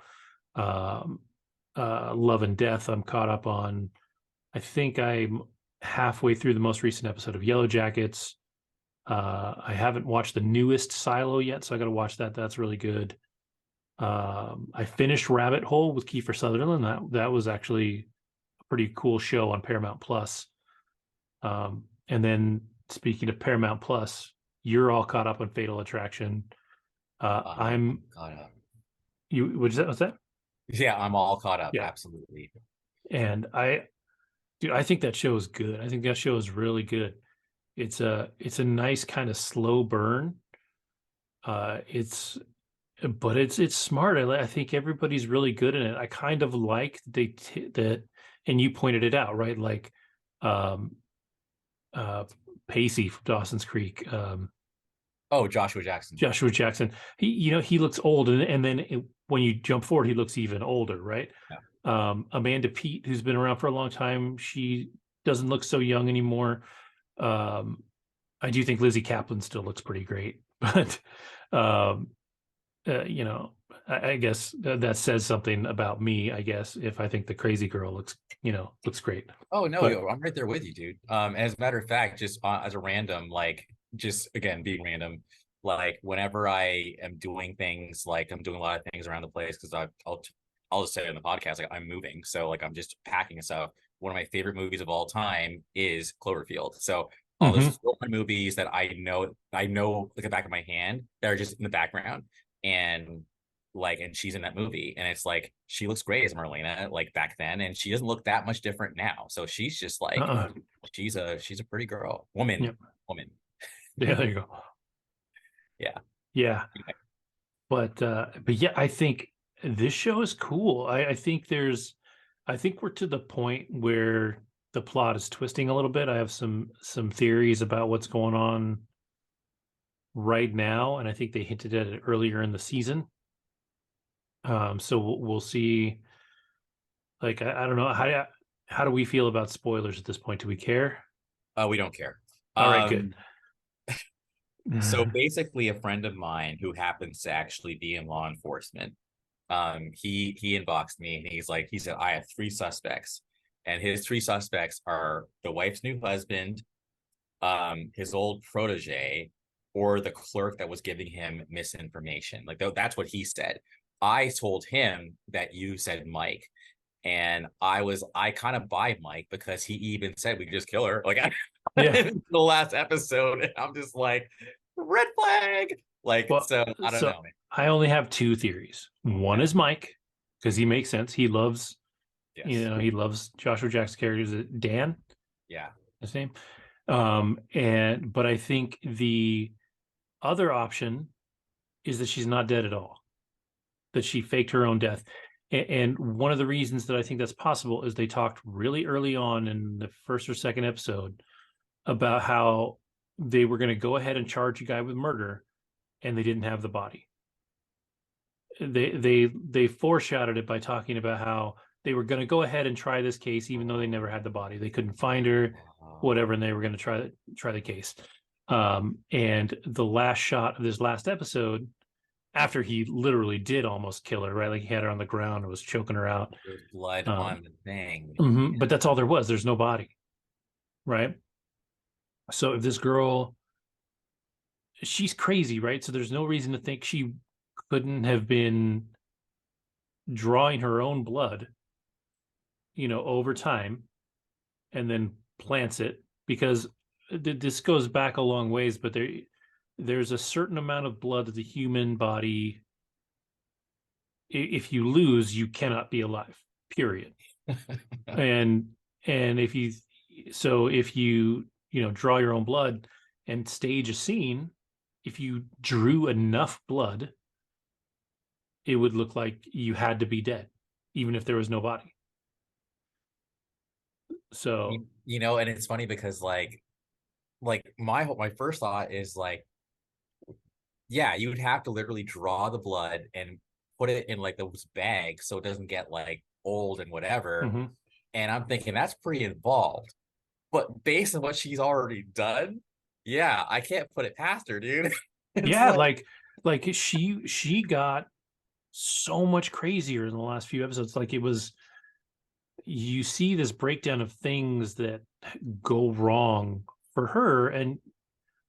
Love and Death, I'm caught up on. I think I'm halfway through the most recent episode of Yellow Jackets. I haven't watched the newest Silo yet, so I got to watch that. That's really good. I finished Rabbit Hole with Kiefer Sutherland. That was actually a pretty cool show on Paramount Plus. And then speaking of Paramount Plus, you're all caught up on Fatal Attraction. I'm caught up. You what's that? Yeah, I'm all caught up. Yeah. Absolutely. And I think that show is good. I think that show is really good. It's a nice kind of slow burn. It's smart. I think everybody's really good in it. I kind of like that, and you pointed it out, right? Like Pacey from Dawson's Creek. Joshua Jackson. Joshua Jackson. He looks old, and then when you jump forward, he looks even older, right? Yeah. Amanda Peet, who's been around for a long time, she doesn't look so young anymore. I do think Lizzie Kaplan still looks pretty great, but I guess that says something about me, I guess, if I think the crazy girl looks great. Oh no, But, I'm right there with you, dude. As a matter of fact, just as a random, like, just again being random, like whenever I am doing things, like I'm doing a lot of things around the place, because I'll just say it in the podcast, like I'm moving, so like I'm just packing stuff. One of my favorite movies of all time is Cloverfield. So all those movies that I know like the back of my hand, that are just in the background, and she's in that movie, and it's like she looks great as Marlena, like back then, and she doesn't look that much different now. So she's just like she's a pretty girl, woman. Yep. Woman. Yeah, there you go. Yeah. But yeah, I think this show is cool. I think we're to the point where the plot is twisting a little bit. I have some theories about what's going on right now, and I think they hinted at it earlier in the season. So we'll see. Like, I don't know, how do we feel about spoilers at this point? Do we care? We don't care. All right, good. So basically, a friend of mine who happens to actually be in law enforcement, he inboxed me, and he said, I have 3 suspects, and his 3 suspects are the wife's new husband, his old protege, or the clerk that was giving him misinformation. Like, that's what he said. I told him that you said Mike, and I kind of buy Mike, because he even said we could just kill her, like, in the last episode, and I'm just like, red flag. Like, well, so I don't know. I only have 2 theories. One is Mike, because he makes sense. He loves, he loves Joshua Jackson's character. Is it Dan? Yeah, his name. But I think the other option is that she's not dead at all. that she faked her own death. And one of the reasons that I think that's possible is they talked really early on in the first or second episode about how they were going to go ahead and charge a guy with murder, and they didn't have the body. They foreshadowed it by talking about how they were going to go ahead and try this case even though they never had the body. They couldn't find her, whatever, and they were going to try the case. And the last shot of this last episode, after he literally did almost kill her, right? Like he had her on the ground and was choking her out. There's blood on the thing. But that's all there was. There's no body, right? So if this girl, she's crazy, right? So there's no reason to think she couldn't have been drawing her own blood, over time, and then plants it, because this goes back a long ways, but there's a certain amount of blood that the human body, if you lose, you cannot be alive, period. and if you draw your own blood and stage a scene, if you drew enough blood, it would look like you had to be dead, even if there was no body. So and it's funny because like my first thought is like, yeah, you would have to literally draw the blood and put it in like those bags so it doesn't get like old and whatever. Mm-hmm. And I'm thinking that's pretty involved. But based on what she's already done, yeah, I can't put it past her, dude. Yeah, like she got so much crazier in the last few episodes. Like you see this breakdown of things that go wrong for her, and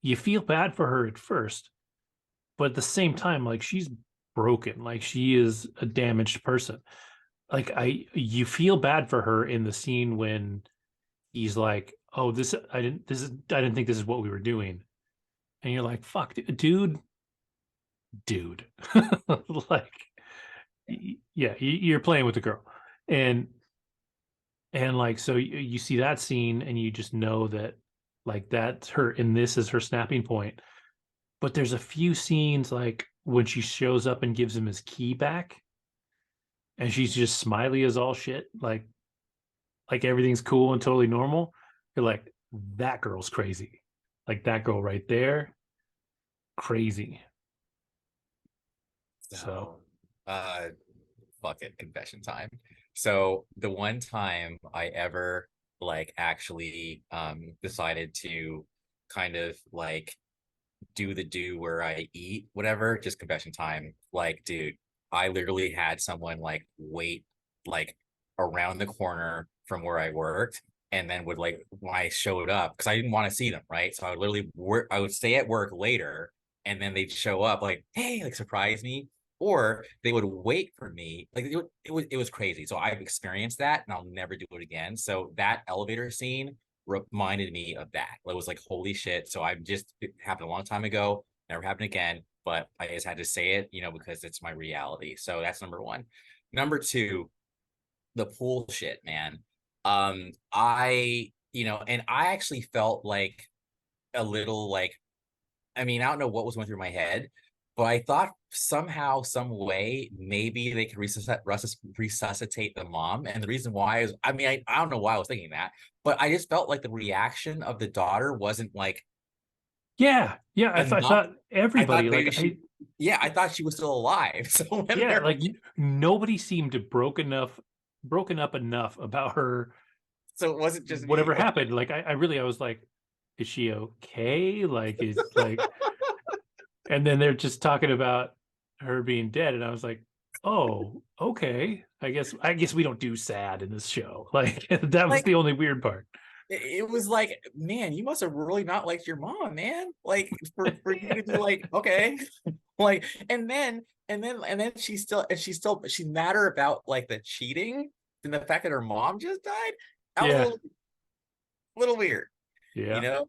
you feel bad for her at first, but at the same time, like she's broken, like she is a damaged person. Like you feel bad for her in the scene when he's like, "Oh, I didn't think this is what we were doing," and you're like, "Fuck, dude." Like, yeah, you're playing with the girl, and like, so you see that scene and you just know that like that's her, and this is her snapping point. But there's a few scenes like when she shows up and gives him his key back and she's just smiley as all shit, like everything's cool and totally normal. You're like, that girl's crazy. Like that girl right there, crazy. So fuck it, confession time. So the one time I ever like actually decided to kind of like do where I eat whatever, just confession time. Like, dude, I literally had someone like wait like around the corner from where I worked, and then would like when I showed up, because I didn't want to see them, right? So I would literally work, I would stay at work later, and then they'd show up like, hey, like surprise me, or they would wait for me. Like it was crazy. So I've experienced that, and I'll never do it again. So that elevator scene reminded me of that. It was like, holy shit. So it happened a long time ago, never happened again, but I just had to say it, because it's my reality. So that's number one. Number two, the pool shit, man. And I actually felt like a little like, I mean, I don't know what was going through my head, but I thought somehow, some way, maybe they could resuscitate the mom. And the reason why is, I mean, I don't know why I was thinking that, but I just felt like the reaction of the daughter wasn't like, yeah, I thought everybody, I thought she was still alive. So like nobody seemed broken up enough about her. So it wasn't just whatever happened. Like I was like, is she okay? Like is like, and then they're just talking about her being dead, and I was like, oh, okay. I guess we don't do sad in this show. Like that was the only weird part. It was like, man, you must have really not liked your mom, man. Like for you to be like, okay, like, and then she's madder about like the cheating than the fact that her mom just died. That was a little weird. Yeah.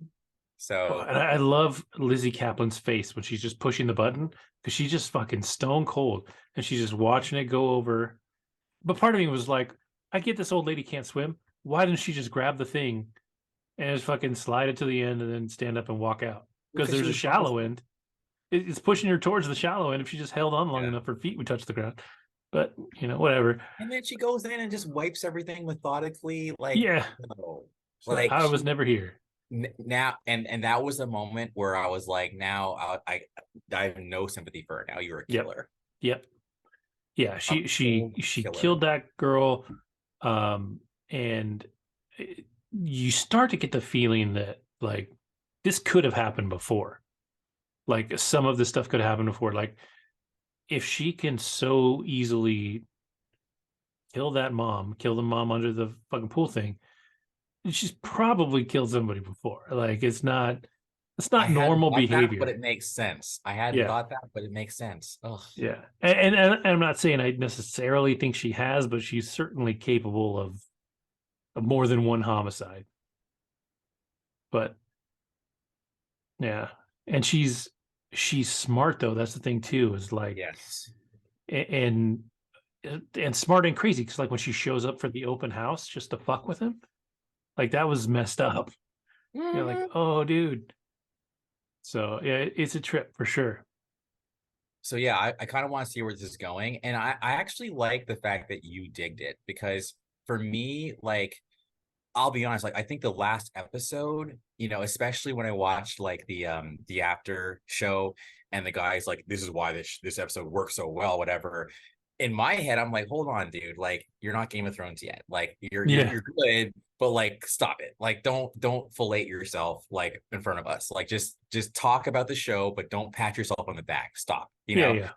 So and I love Lizzie Kaplan's face when she's just pushing the button, because she's just fucking stone cold and she's just watching it go over. But part of me was like, I get this old lady can't swim. Why didn't she just grab the thing and just fucking slide it to the end and then stand up and walk out? Because there's a shallow end. it's pushing her towards the shallow end. If she just held on long Yeah. enough, her feet would touch the ground. But whatever. And then she goes in and just wipes everything methodically. Like, Yeah. no, So like I was never here. now, and that was the moment where I was like, now I have no sympathy for her. Now you're a Yep. killer, Yep. Yeah. a She killer. killed that girl. And you start to get the feeling that like this could have happened before. Like some of this stuff could have happened before. Like if she can so easily kill the mom under the fucking pool thing, she's probably killed somebody before. Like it's I not hadn't normal thought that, but behavior. it makes sense. I hadn't Yeah. thought that, but it makes sense. Ugh. Yeah. And I'm not saying I necessarily think she has, but she's certainly capable of more than one homicide. But yeah. And she's smart though. That's the thing too, is like Yes. and and smart and crazy because like when she shows up for the open house just to fuck with him, like that was messed up. You're like, Mhm. oh dude. So yeah, it's a trip for sure. So yeah, I kind of want to see where this is going. And I actually like the fact that you digged it because for me, like, I'll be honest, like I think the last episode, especially when I watched like the after show and the guy's like, this is why this episode works so well, whatever. In my head, I'm like, hold on, dude, like you're not Game of Thrones yet. Like you're you're Yeah. you're good, but like stop it. Like don't fillet yourself like in front of us. Like just talk about the show, but don't pat yourself on the back. Stop, you Yeah. know? Yeah.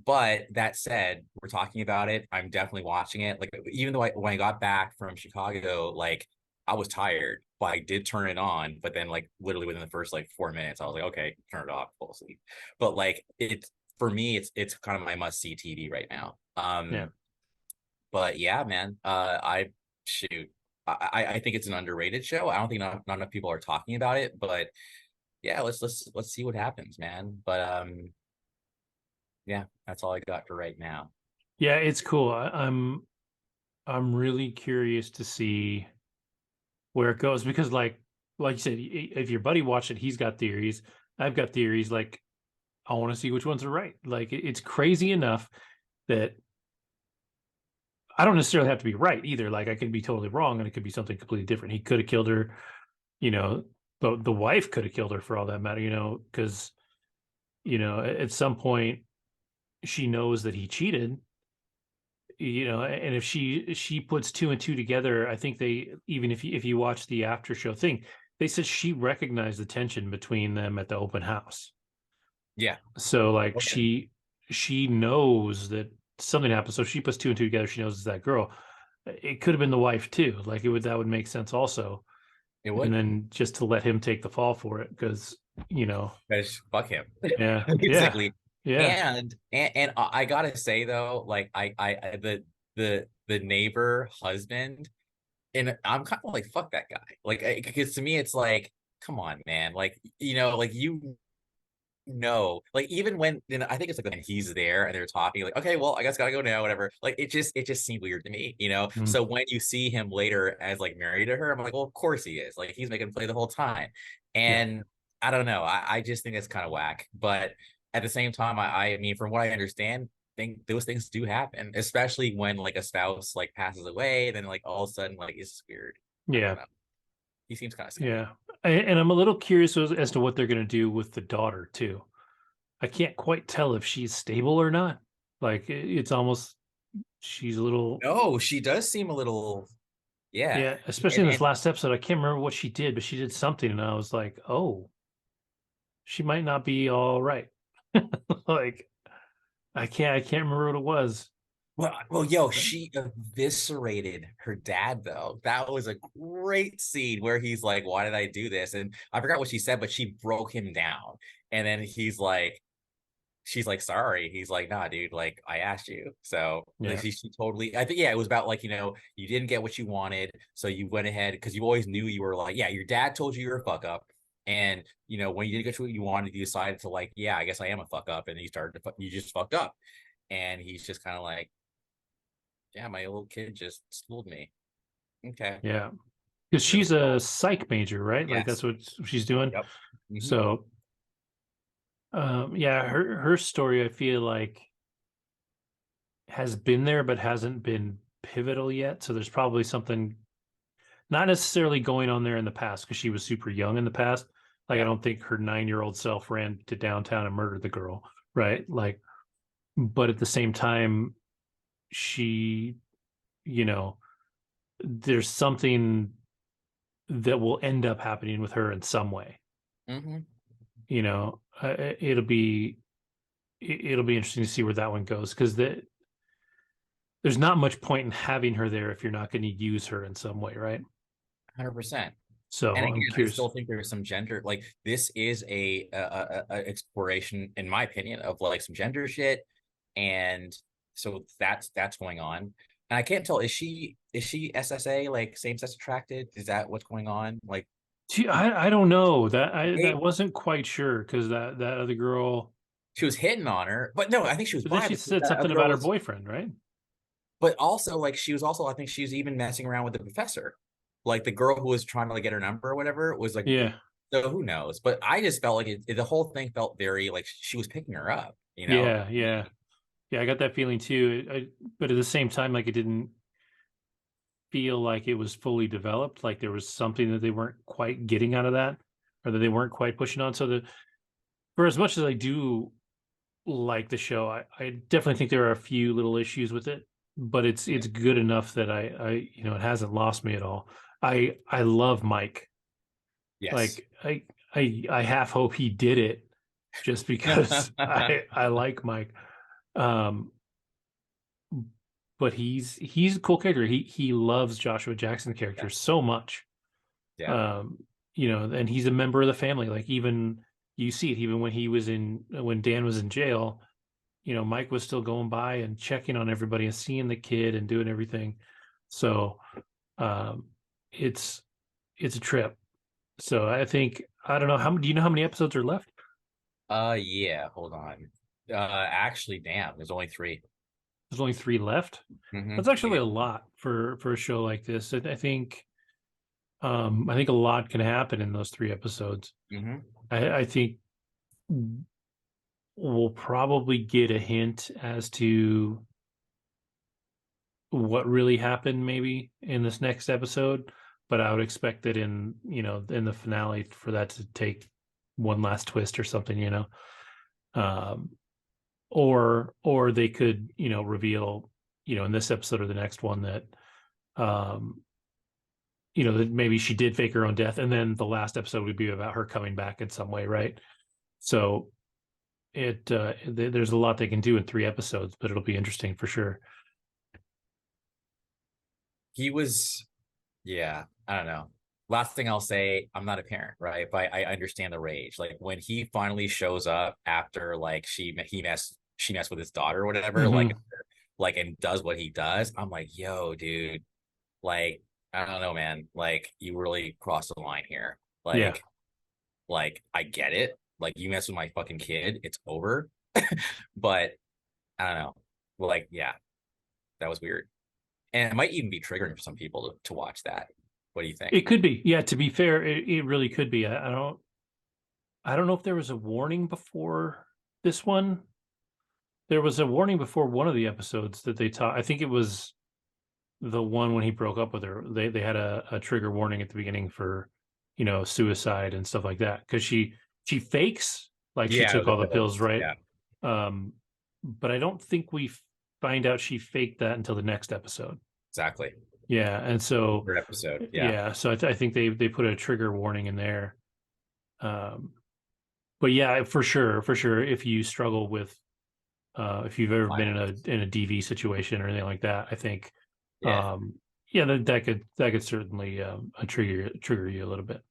But that said, we're talking about it. I'm definitely watching it. Like, even though when I got back from Chicago, like I was tired, but I did turn it on. But then, like, literally within the first like 4 minutes, I was like, okay, turn it off, fall asleep. But like, it's for me, it's kind of my must see TV right now. Yeah. But yeah, man, I shoot, I think it's an underrated show. I don't think not enough people are talking about it, but yeah, let's see what happens, man. But yeah, that's all I got for right now. Yeah, it's cool. I'm really curious to see where it goes because like you said, if your buddy watched it, he's got theories. I've got theories. Like I want to see which ones are right. Like it's crazy enough that I don't necessarily have to be right either. Like I could be totally wrong and it could be something completely different. He could have killed her, you know, the wife could have killed her for all that matter, because at some point she knows that he cheated, and if she puts two and two together, I think they even if you watch the after show thing, they said she recognized the tension between them at the open house. Yeah. So like Okay. she knows that something happened. So she puts two and two together. She knows it's that girl. It could have been the wife too. Like that would make sense also. It And would. then just to let him take the fall for it because Because fuck him, yeah, yeah, basically. yeah, And I gotta say though, like the neighbor husband, and I'm kind of like fuck that guy. Like because to me it's like, come on, man. Like like like even when I think it's like when he's there and they're talking, like, okay, well, I guess gotta go now, whatever. Like it just seemed weird to me. mm, So when you see him later as like married to her, I'm like, well, of course he is. Like he's making play the whole time. yeah, And I don't know. I just think it's kind of whack. But at the same time, I mean, from what I understand, think those things do happen, especially when like a spouse like passes away, then like all of a sudden, like it's just weird. I don't yeah, know. He seems kind of sketchy. yeah. And I'm a little curious as to what they're going to do with the daughter too. I can't quite tell if she's stable or not. Like it's almost she's a little No, she does seem a little, yeah. yeah, especially And in this last episode. I can't remember what she did, but she did something, and I was like, oh, she might not be all right. Like I can't remember what it was. well, yo, she eviscerated her dad though. That was a great scene where he's like, "Why did I do this?" And I forgot what she said, but she broke him down. And then she's like, "Sorry." He's like, "Nah, dude. Like, I asked you." So like, Yeah, she totally. I think yeah, it was about like you didn't get what you wanted, so you went ahead because you always knew you were like, yeah, your dad told you you're a fuck up. And when you didn't get what you wanted, you decided to like, yeah, I guess I am a fuck up, and you started to you just fucked up. And he's just kind of like, yeah, my little kid just schooled me. Okay. yeah, because Really she's cool. a psych major, right? Like that's Yes. what she's doing. Yep. So Yeah, her story, I feel like, has been there but hasn't been pivotal yet. So there's probably something not necessarily going on there in the past because she was super young in the past. Like I Yeah. don't think her 9-year-old self ran to downtown and murdered the girl, right? Like, but at the same time, she, you know, there's something that will end up happening with her in some way. Hmm. You know, it'll be interesting to see where that one goes because there's not much point in having her there if you're not going to use her in some way, right? 100%. So And I'm again, I curious. still think there's some gender, like this is a exploration, in my opinion, of like some gender shit, and so that's going on. And I can't tell, is she SSA, like same sex attracted? Is that what's going on? Like Gee, I don't know that I they, wasn't quite sure because that other girl, she was hitting on her, but no, I think she was but then bi she because said that something other girl about her was, boyfriend, right? but also like she was also, I think she was even messing around with the professor, like the girl who was trying to like get her number or whatever was like. Yeah, So who knows? But I just felt like the whole thing felt very like she was picking her up, you know? yeah, yeah, yeah. I got that feeling too. But at the same time, like it didn't feel like it was fully developed. Like there was something that they weren't quite getting out of that, or that they weren't quite pushing on. So for as much as I do like the show, I definitely think there are a few little issues with it, but it's good enough that it hasn't lost me at all. I love Mike. Yes. Like I half hope he did it just because I like Mike. Um, but he's a cool character. He loves Joshua Jackson's Yeah. character so much. Yeah. Um, and he's a member of the family. Like even you see it even when Dan was in jail, Mike was still going by and checking on everybody and seeing the kid and doing everything. So um it's it's a trip. So I don't know do you know how many episodes are left? Yeah, hold on. Actually, damn, there's only three. There's only three left. That's Yeah. actually a lot for a show like this. I think a lot can happen in those three episodes. Hmm. I think we'll probably get a hint as to what really happened maybe in this next episode, but I would expect that in the finale for that to take one last twist or something, Um, or they could, reveal, in this episode or the next one that um that maybe she did fake her own death, and then the last episode would be about her coming back in some way, right? So there's a lot they can do in three episodes, but it'll be interesting for sure. He was, yeah, I don't know. Last thing I'll say, I'm not a parent, right? But I understand the rage. Like when he finally shows up after like she messed with his daughter or whatever, Hmm. like and does what he does, I'm like, yo, dude, like, I don't know, man. Like you really crossed the line here. Yeah, Like I get it. Like you mess with my fucking kid, it's over. But I don't know. Like, yeah, that was weird. And it might even be triggering for some people to watch that. What do you think? it could be. Yeah, to be fair, it really could be. I don't know if there was a warning before this one. There was a warning before one of the episodes that they taught. I think it was the one when he broke up with her. They had a trigger warning at the beginning for, suicide and stuff like that because she fakes like she Yeah, took the all the pills, pills. right? Yeah, Um, but I don't think we find out she faked that until the next episode. exactly. Yeah, and so Third episode. Yeah. yeah, so I think they put a trigger warning in there. Um, but yeah, for sure, if you struggle with if you've ever been in a DV situation or anything like that, I think Yeah. um, yeah, that could certainly trigger you a little bit.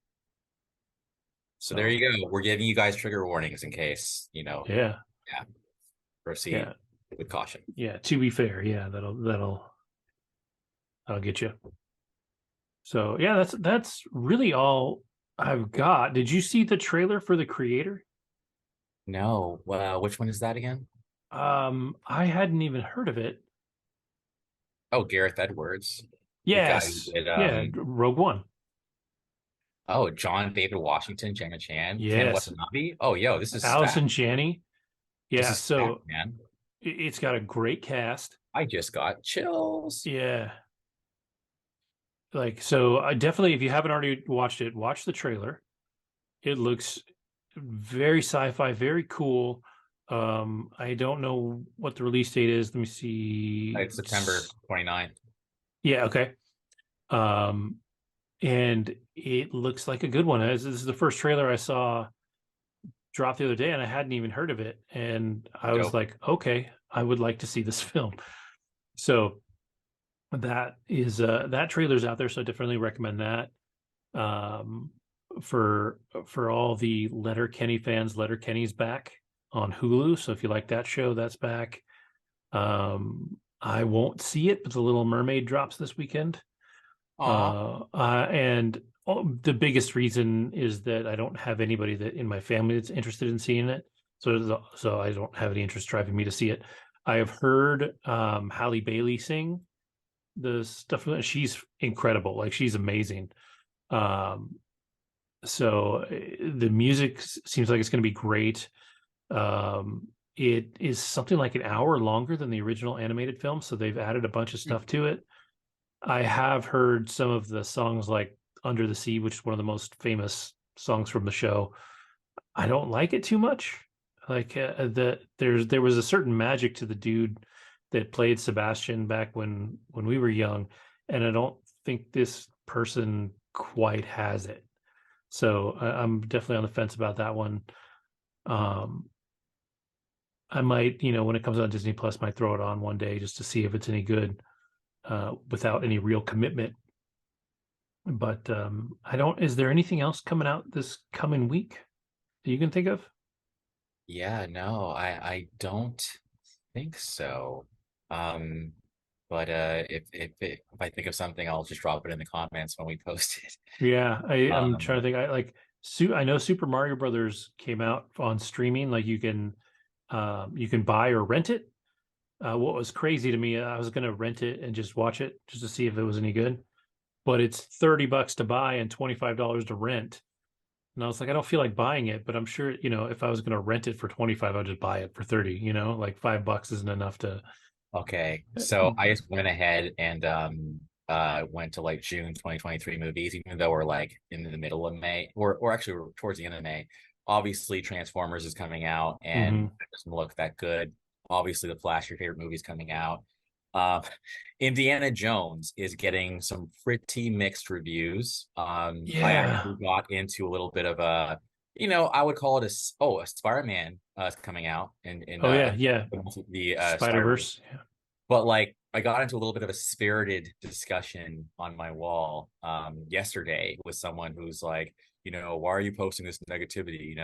So there So you go. We're giving you guys trigger warnings in case, yeah, yeah, proceed yeah, with caution. yeah. To be fair, yeah, that'll get you. So yeah, that's really all I've got. Did you see the trailer for the creator? No. Well, which one is that again? I hadn't even heard of it. Oh, Gareth Edwards, the guy who Yes, did yeah, Rogue One. Oh, John David Washington, Jenna Chan, Ken Yes, Watanabe. Oh, yo, this is Allison stacked. Janney. This Yeah, is stacked, so man. it's got a great cast. I just got chills. Yeah, like so. I definitely, if you haven't already watched it, watch the trailer. It looks very sci-fi, very cool. I don't know what the release date is. Let me see. It's September 29th. Yeah, okay. Um, and it looks like a good one. This is the first trailer I saw drop the other day, and I hadn't even heard of it. And I was Dope. like, okay, I would like to see this film. So that is that trailer's out there, so I definitely recommend that. Um, for all the Letterkenny fans, Letterkenny's back on Hulu. So if you like that show, that's back. I won't see it, but The Little Mermaid drops this weekend. Aw. And the biggest reason is that I don't have anybody that in my family that's interested in seeing it. So I don't have any interest driving me to see it. I have heard Halle Bailey sing the stuff. She's incredible. Like she's amazing. Um, so the music seems like it's going to be great. It is something like an hour longer than the original animated film, so they've added a bunch of stuff to it. I have heard some of the songs like Under the Sea, which is one of the most famous songs from the show. I don't like it too much. Like there was a certain magic to the dude that played Sebastian back when we were young, and I don't think this person quite has it. So I'm definitely on the fence about that one. Um, I might, when it comes on Disney Plus, might throw it on one day just to see if it's any good, without any real commitment. But I don't. Is there anything else coming out this coming week that you can think of? Yeah, no, I don't think so. Um, but if I think of something, I'll just drop it in the comments when we post it. Yeah, I'm trying to Um, think. I know Super Mario Brothers came out on streaming. Like you can buy or rent it. What was crazy to me, I was going to rent it and just watch it just to see if it was any good. But it's $30 to buy and $25 to rent. And I was like, I don't feel like buying it, but I'm sure, if I was going to rent it for 25, I'd just buy it for 30, like $5 isn't enough to. okay, so I just went ahead and went to like June 2023 movies, even though we're like in the middle of May, or actually we're towards the end of May. Obviously, Transformers is coming out and Mhm. it doesn't look that good. Obviously, The Flash, your favorite movie, is coming out. Uh, Indiana Jones is getting some pretty mixed reviews. I Yeah. actually got into a little bit of I would call it a Spider-Man is coming out in Oh yeah, yeah. the Spider-Verse. Spider-Verse. Yeah. But like I got into a little bit of a spirited discussion on my wall yesterday with someone who's like, why are you posting this negativity,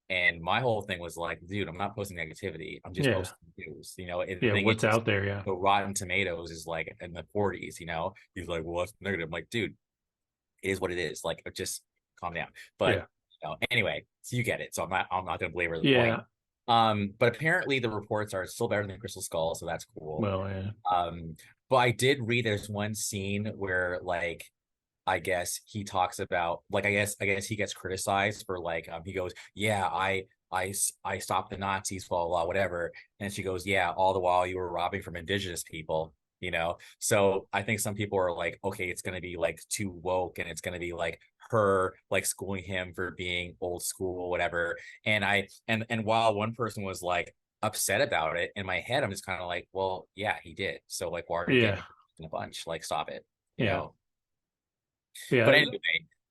And my whole thing was like, dude, I'm not posting negativity. I'm just Yeah. posting news. And the Yeah, thing what's is, out there, yeah. the Rotten Tomatoes is like in the 40s. He's like, well, that's negative. I'm like, dude, it is what it is. Like, just calm down. But Yeah. anyway, so you get it. So I'm not gonna belabor the point. Yeah. But apparently the reports are still better than Crystal Skull, so that's cool. Well, yeah. But I did read there's one scene where like I guess he talks about like I guess he gets criticized for like he goes, yeah, I stopped the Nazis, blah, blah, blah, whatever. And she goes, yeah, all the while you were robbing from indigenous people. So I think some people are like, okay, it's gonna be like too woke and it's gonna be like her like schooling him for being old school, whatever. And while one person was like upset about it, in my head, I'm just kind of like, well, yeah, he did. So like, why are you Yeah. getting in a bunch? Like, stop it, you Yeah. know. But Yeah. anyway,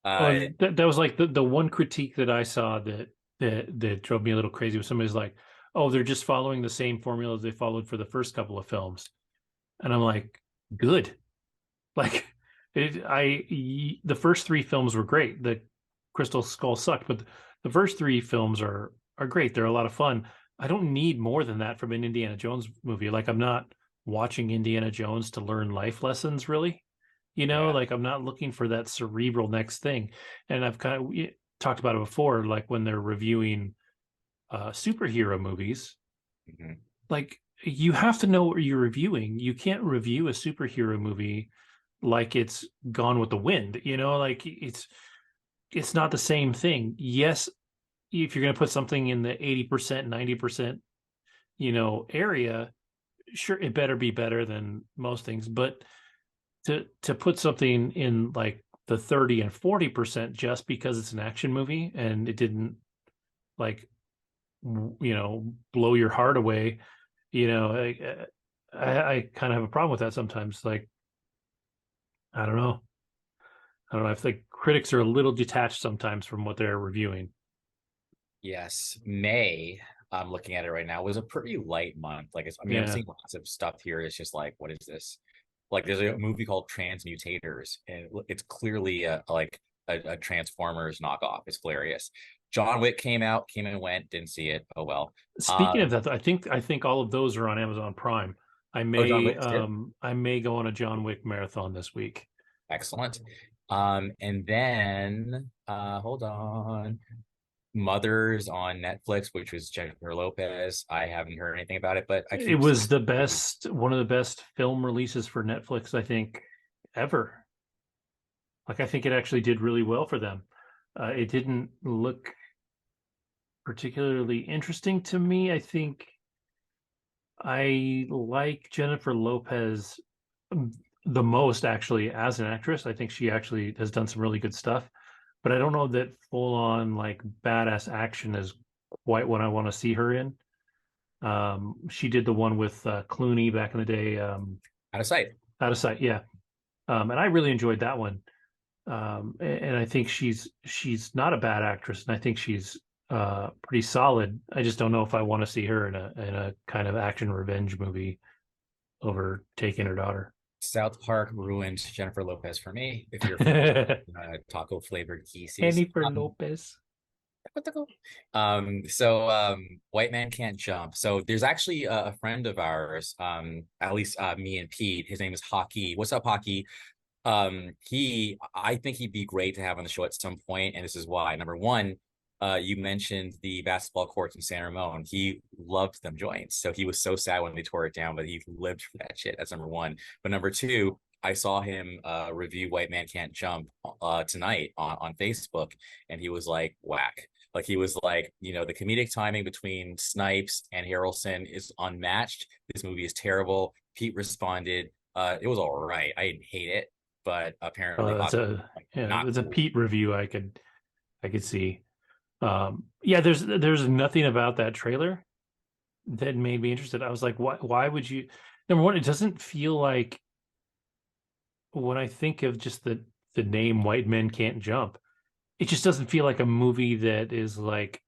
Well, that was like the one critique that I saw that drove me a little crazy was somebody's like, oh, they're just following the same formula they followed for the first couple of films. And I'm like, good. Like the first three films were great. The Crystal Skull sucked, but the first three films are great. They're a lot of fun. I don't need more than that from an Indiana Jones movie. Like I'm not watching Indiana Jones to learn life lessons, really. yeah. Like I'm not looking for that cerebral next thing. And I've kind of talked about it before, like when they're reviewing superhero movies, Mhm. like you have to know what you're reviewing. You can't review a superhero movie like it's Gone with the Wind, like it's not the same thing. Yes, if you're going to put something in the 80%, 90%, area, sure, it better be better than most things. But to put something in like the 30 and 40% just because it's an action movie and it didn't like blow your heart away, I kind of have a problem with that sometimes. Like, I don't know. I think critics are a little detached sometimes from what they're reviewing. Yes, May, I'm looking at it right now, was a pretty light month. Like, I'm Yeah. seeing lots of stuff here. It's just like, what is this? Like, there's a movie called Transmutators, and it's clearly a Transformers knockoff. It's hilarious. John Wick came and went, didn't see it. Oh well. Speaking of that, I think all of those are on Amazon Prime. John Wick too. I may go on a John Wick marathon this week. Excellent. And then hold on. Mothers on Netflix, which was Jennifer Lopez. I haven't heard anything about it, but It was one of the best film releases for Netflix, I think, ever. Like, I think it actually did really well for them. It didn't look particularly interesting to me. I think I like Jennifer Lopez the most, actually, as an actress. I think she actually has done some really good stuff, but I don't know that full on like badass action is quite what I want to see her in. She did the one with Clooney back in the day. Out of Sight. Out of Sight, yeah. And I really enjoyed that one. And I think she's not a bad actress, and I think she's pretty solid. I just don't know if I want to see her in a kind of action revenge movie over taking her daughter. South Park ruined Jennifer Lopez for me. If you're taco flavored Kisses. Jennifer Lopez. White Man Can't Jump. So there's actually a friend of ours, at least me and Pete. His name is Hockey. What's up, Hockey? I think he'd be great to have on the show at some point, and this is why. Number one, you mentioned the basketball courts in San Ramon. He loved them joints, so he was so sad when they tore it down, but he lived for that shit. That's number one. But number two, I saw him review White Man Can't Jump tonight on Facebook, and he was like, whack. Like, he was like, the comedic timing between Snipes and Harrelson is unmatched. This movie is terrible. Pete responded, it was all right. I didn't hate it, but apparently it's a Pete review I could see. There's nothing about that trailer that made me interested. I was like, why would you? Number one, it doesn't feel like, when I think of just the name White Men Can't Jump, it just doesn't feel like a movie that is like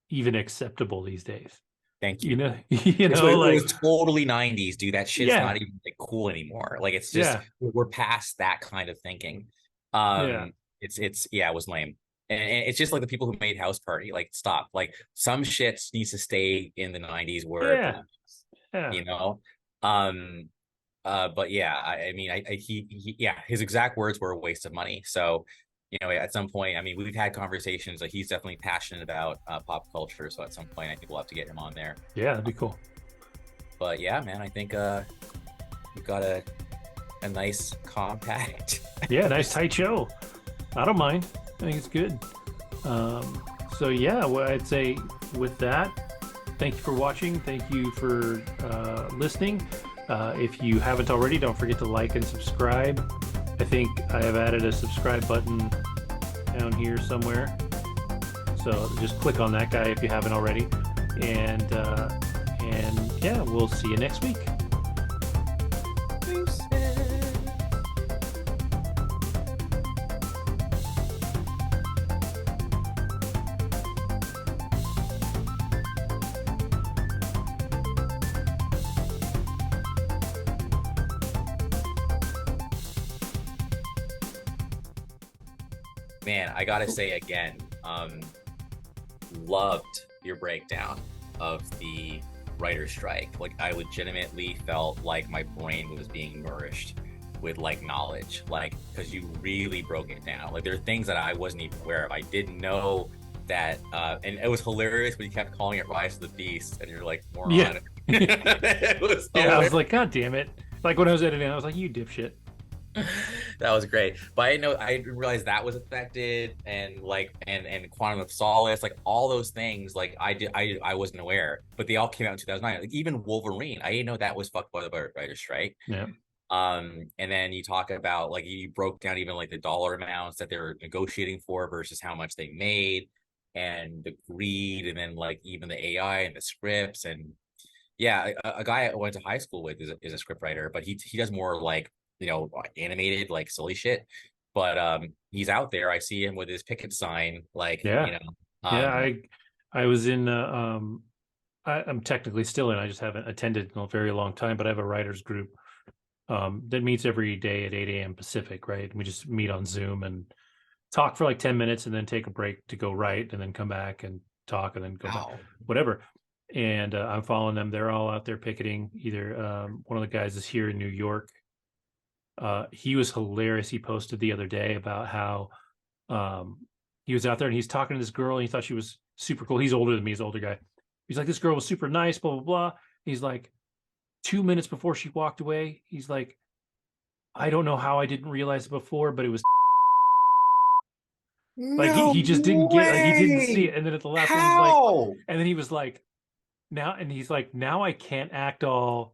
even acceptable these days. Thank you. It was totally 90s, dude. That shit's not even like cool anymore. Like, it's just we're past that kind of thinking. It was lame. And it's just like the people who made House Party. Like, stop. Like, some shit needs to stay in the 90s where but yeah, I mean, his exact words were a waste of money. So, at some point, I mean, we've had conversations that he's definitely passionate about pop culture. So at some point, I think we'll have to get him on there. Yeah, that'd be cool. But yeah, man, I think we've got a nice compact. Yeah, nice tight show. I don't mind. I think it's good. So yeah, well, I'd say with that, thank you for watching. Thank you for listening. If you haven't already, don't forget to like and subscribe. I think I have added a subscribe button down here somewhere. So just click on that guy if you haven't already. And yeah, we'll see you next week. Man, I gotta say again, loved your breakdown of the writer's strike. Like, I legitimately felt like my brain was being nourished with like knowledge, like, because you really broke it down. Like, there are things that I wasn't even aware of. I didn't know that, and it was hilarious when you kept calling it Rise of the Beast, and you're like, moron. Yeah. It was I was like, God damn it. Like, when I was editing, I was like, you dipshit. That was great. But I didn't know, I didn't realize that was affected, and like and Quantum of Solace, like all those things, like I wasn't aware, but they all came out in 2009. Like even Wolverine, I didn't know that was fucked by the writer's strike. Yeah. And then you talk about, like, you broke down even like the dollar amounts that they're negotiating for versus how much they made, and the greed, and then like even the AI and the scripts. And yeah, a guy I went to high school with is a script writer, but he does more like, animated, like silly shit. But he's out there. I see him with his picket sign, like, Yeah. Yeah. um I was in I'm technically still in, I just haven't attended in a very long time, but I have a writers group that meets every day at 8 a.m. Pacific, right? We just meet on Zoom and talk for like 10 minutes and then take a break to go write and then come back and talk and then go back, wow. whatever. And I'm following them. They're all out there picketing. Either one of the guys is here in New York. He was hilarious. He posted the other day about how he was out there and he's talking to this girl and he thought she was super cool. He's older than me. He's an older guy. He's like, this girl was super nice, blah, blah, blah. He's like, 2 minutes before she walked away, he's like, I don't know how I didn't realize it before, but it was like No he just didn't get, like he didn't see way. it. And then at the last one, he's like, How? and then he was like, now, and he's like, now I can't act all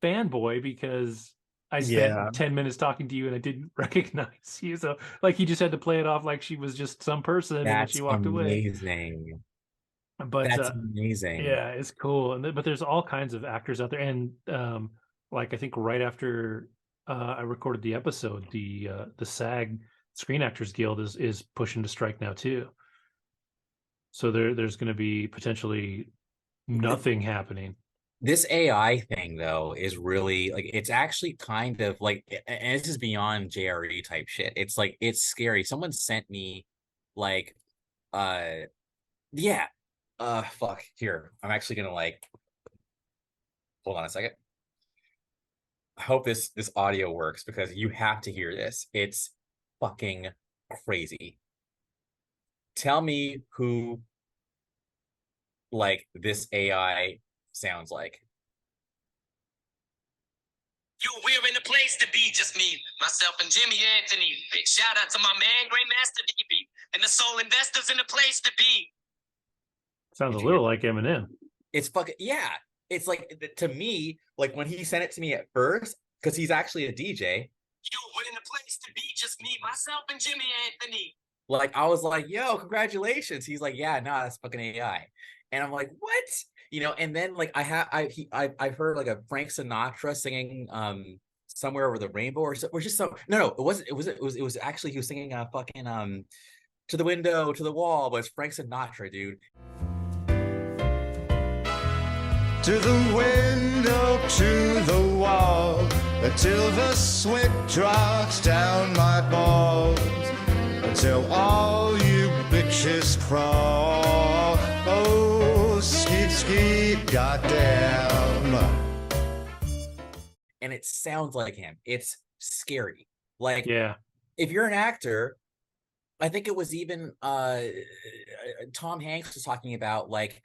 fanboy because I Yeah, spent 10 minutes talking to you and I didn't recognize you. So like he just had to play it off like she was just some person and then she That's walked away. amazing. But That's amazing. yeah, it's cool. And but there's all kinds of actors out there. And like I think right after I recorded the episode, the SAG Screen Actors Guild is pushing to strike now too. So there's going to be potentially nothing happening. This AI thing, though, is really like, it's actually kind of like, and this is beyond JRE type shit. It's like, it's scary. Someone sent me like, uh, yeah, fuck. Here, I'm actually gonna like, hold on a second. I hope this audio works because you have to hear this. It's fucking crazy. Tell me who like this AI sounds like. You, we're in a place to be, just me, myself, and Jimmy Anthony. Big shout out to my man, Grandmaster DB, and the soul investors in a place to be. Sounds a Did you hear little like Eminem. It's fucking, yeah. It's like, to me, like when he sent it to me at first, because he's actually a DJ. You, we're in a place to be, just me, myself, and Jimmy Anthony. Like I was like, yo, congratulations. He's like, yeah, no, that's fucking AI. And I'm like, what? And then like I've heard like a Frank Sinatra singing Somewhere Over the Rainbow, or just some, no, it was actually, he was singing fucking To the Window, to the Wall, but it's Frank Sinatra, dude. to the window, to the wall, until the sweat drops down my balls, until all you bitches crawl. Oh, skeet, skeet, goddamn. And it sounds like him. It's scary. Like, Yeah. if you're an actor, I think it was even Tom Hanks was talking about, like,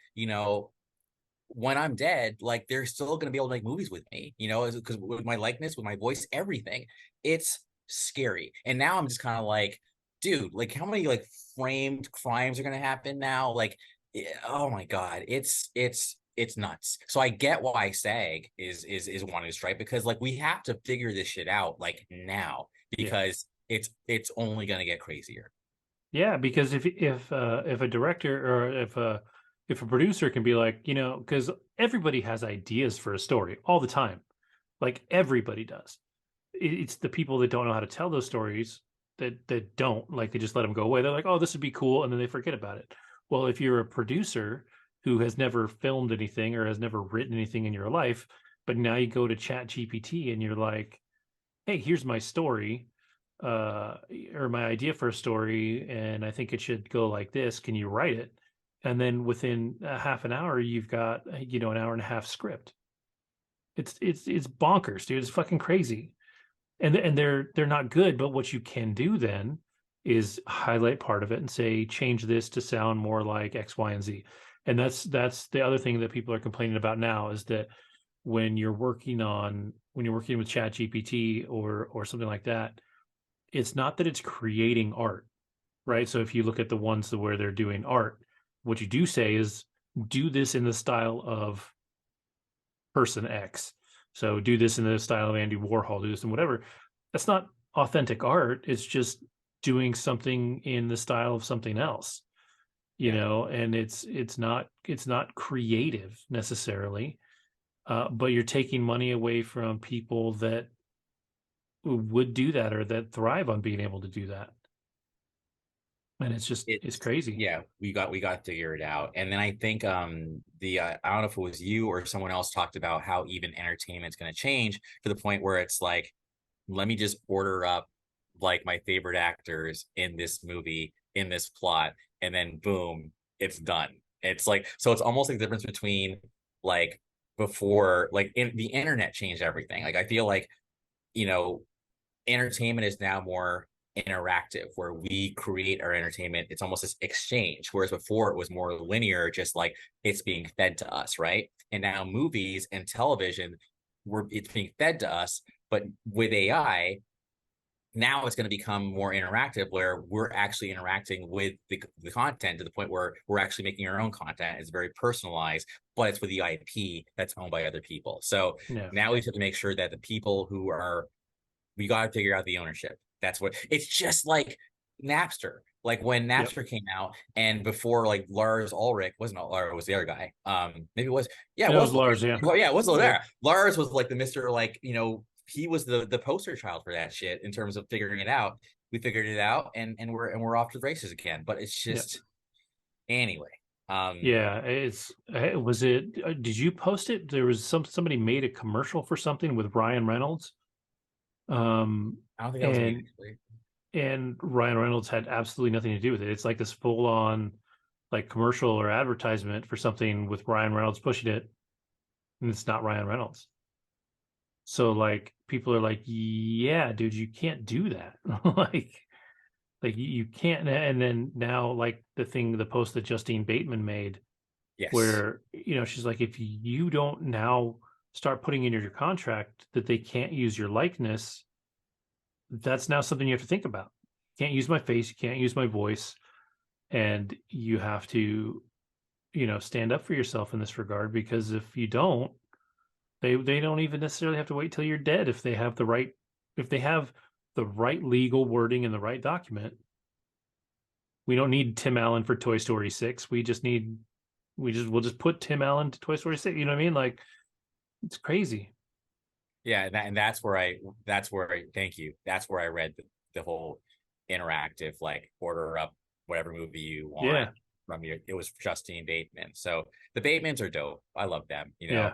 when I'm dead, like they're still going to be able to make movies with me, because with my likeness, with my voice, everything. It's scary. And now I'm just kind of like, dude, like how many like framed crimes are going to happen now? Like, oh my God, it's nuts. So I get why SAG is wanting to strike, because like we have to figure this shit out like now, because it's only going to get crazier. Yeah, because if a director or if a producer can be like, because everybody has ideas for a story all the time, like everybody does. It's the people that don't know how to tell those stories that don't, like, they just let them go away. They're like, oh, this would be cool, and then they forget about it. Well, if you're a producer who has never filmed anything or has never written anything in your life, but now you go to Chat GPT and you're like, hey, here's my story, or my idea for a story, and I think it should go like this. Can you write it? And then within a half an hour, you've got an hour and a half script. It's bonkers, dude. It's fucking crazy, and they're not good. But what you can do then is highlight part of it and say, change this to sound more like X, Y, and Z. And that's the other thing that people are complaining about now, is that when you're working with Chat GPT or something like that, it's not that it's creating art, right? So if you look at the ones where they're doing art, what you do say is do this in the style of person X. So do this in the style of Andy Warhol, do this and whatever. That's not authentic art. It's just doing something in the style of something else, you know, and it's not creative necessarily. But you're taking money away from people that would do that or that thrive on being able to do that. And it's crazy. Yeah, we got to figure it out. And then I think the I don't know if it was you or someone else talked about how even entertainment's going to change to the point where it's like, let me just order up like my favorite actors in this movie, in this plot, and then boom, it's done. It's like, so it's almost like the difference between like before, like the internet changed everything. Like I feel like, you know, entertainment is now more interactive, where we create our entertainment. It's almost this exchange, whereas before it was more linear, just like it's being fed to us, right? And now movies and television, it's being fed to us, but with AI now it's going to become more interactive, where we're actually interacting with the content to the point where we're actually making our own content. It's very personalized, but it's with the IP that's owned by other people. So now we have to make sure that the people who are, we got to figure out the ownership. That's what it's just like Napster. Like when Napster came out, and before, like Lars Ulrich wasn't Lars, it was the other guy. Maybe it was, it was Lars. Yeah, well, yeah, it was there. Lars was like the Mr. Like, you know, he was the poster child for that shit in terms of figuring it out. We figured it out, and we're off to the races again. But it's just anyway. Did you post it? There was somebody made a commercial for something with Ryan Reynolds. I don't think that was me, actually. And Ryan Reynolds had absolutely nothing to do with it. It's like this full on like commercial or advertisement for something with Ryan Reynolds pushing it, and it's not Ryan Reynolds. So like people are like, yeah, dude, you can't do that. like you can't. And then now like the post that Justine Bateman made, where, you know, she's like, if you don't now start putting in your contract that they can't use your likeness, that's now something you have to think about. You can't use my face, you can't use my voice, and you have to, you know, stand up for yourself in this regard, because if you don't, they don't even necessarily have to wait till you're dead if they have the right legal wording in the right document. We don't need Tim Allen for Toy Story 6. We'll just put Tim Allen to Toy Story 6. You know what I mean? Like, it's crazy. Yeah, that's where I thank you. That's where I read the whole interactive, like order up whatever movie you want from you. It was Justine Bateman. So the Batemans are dope. I love them. You know,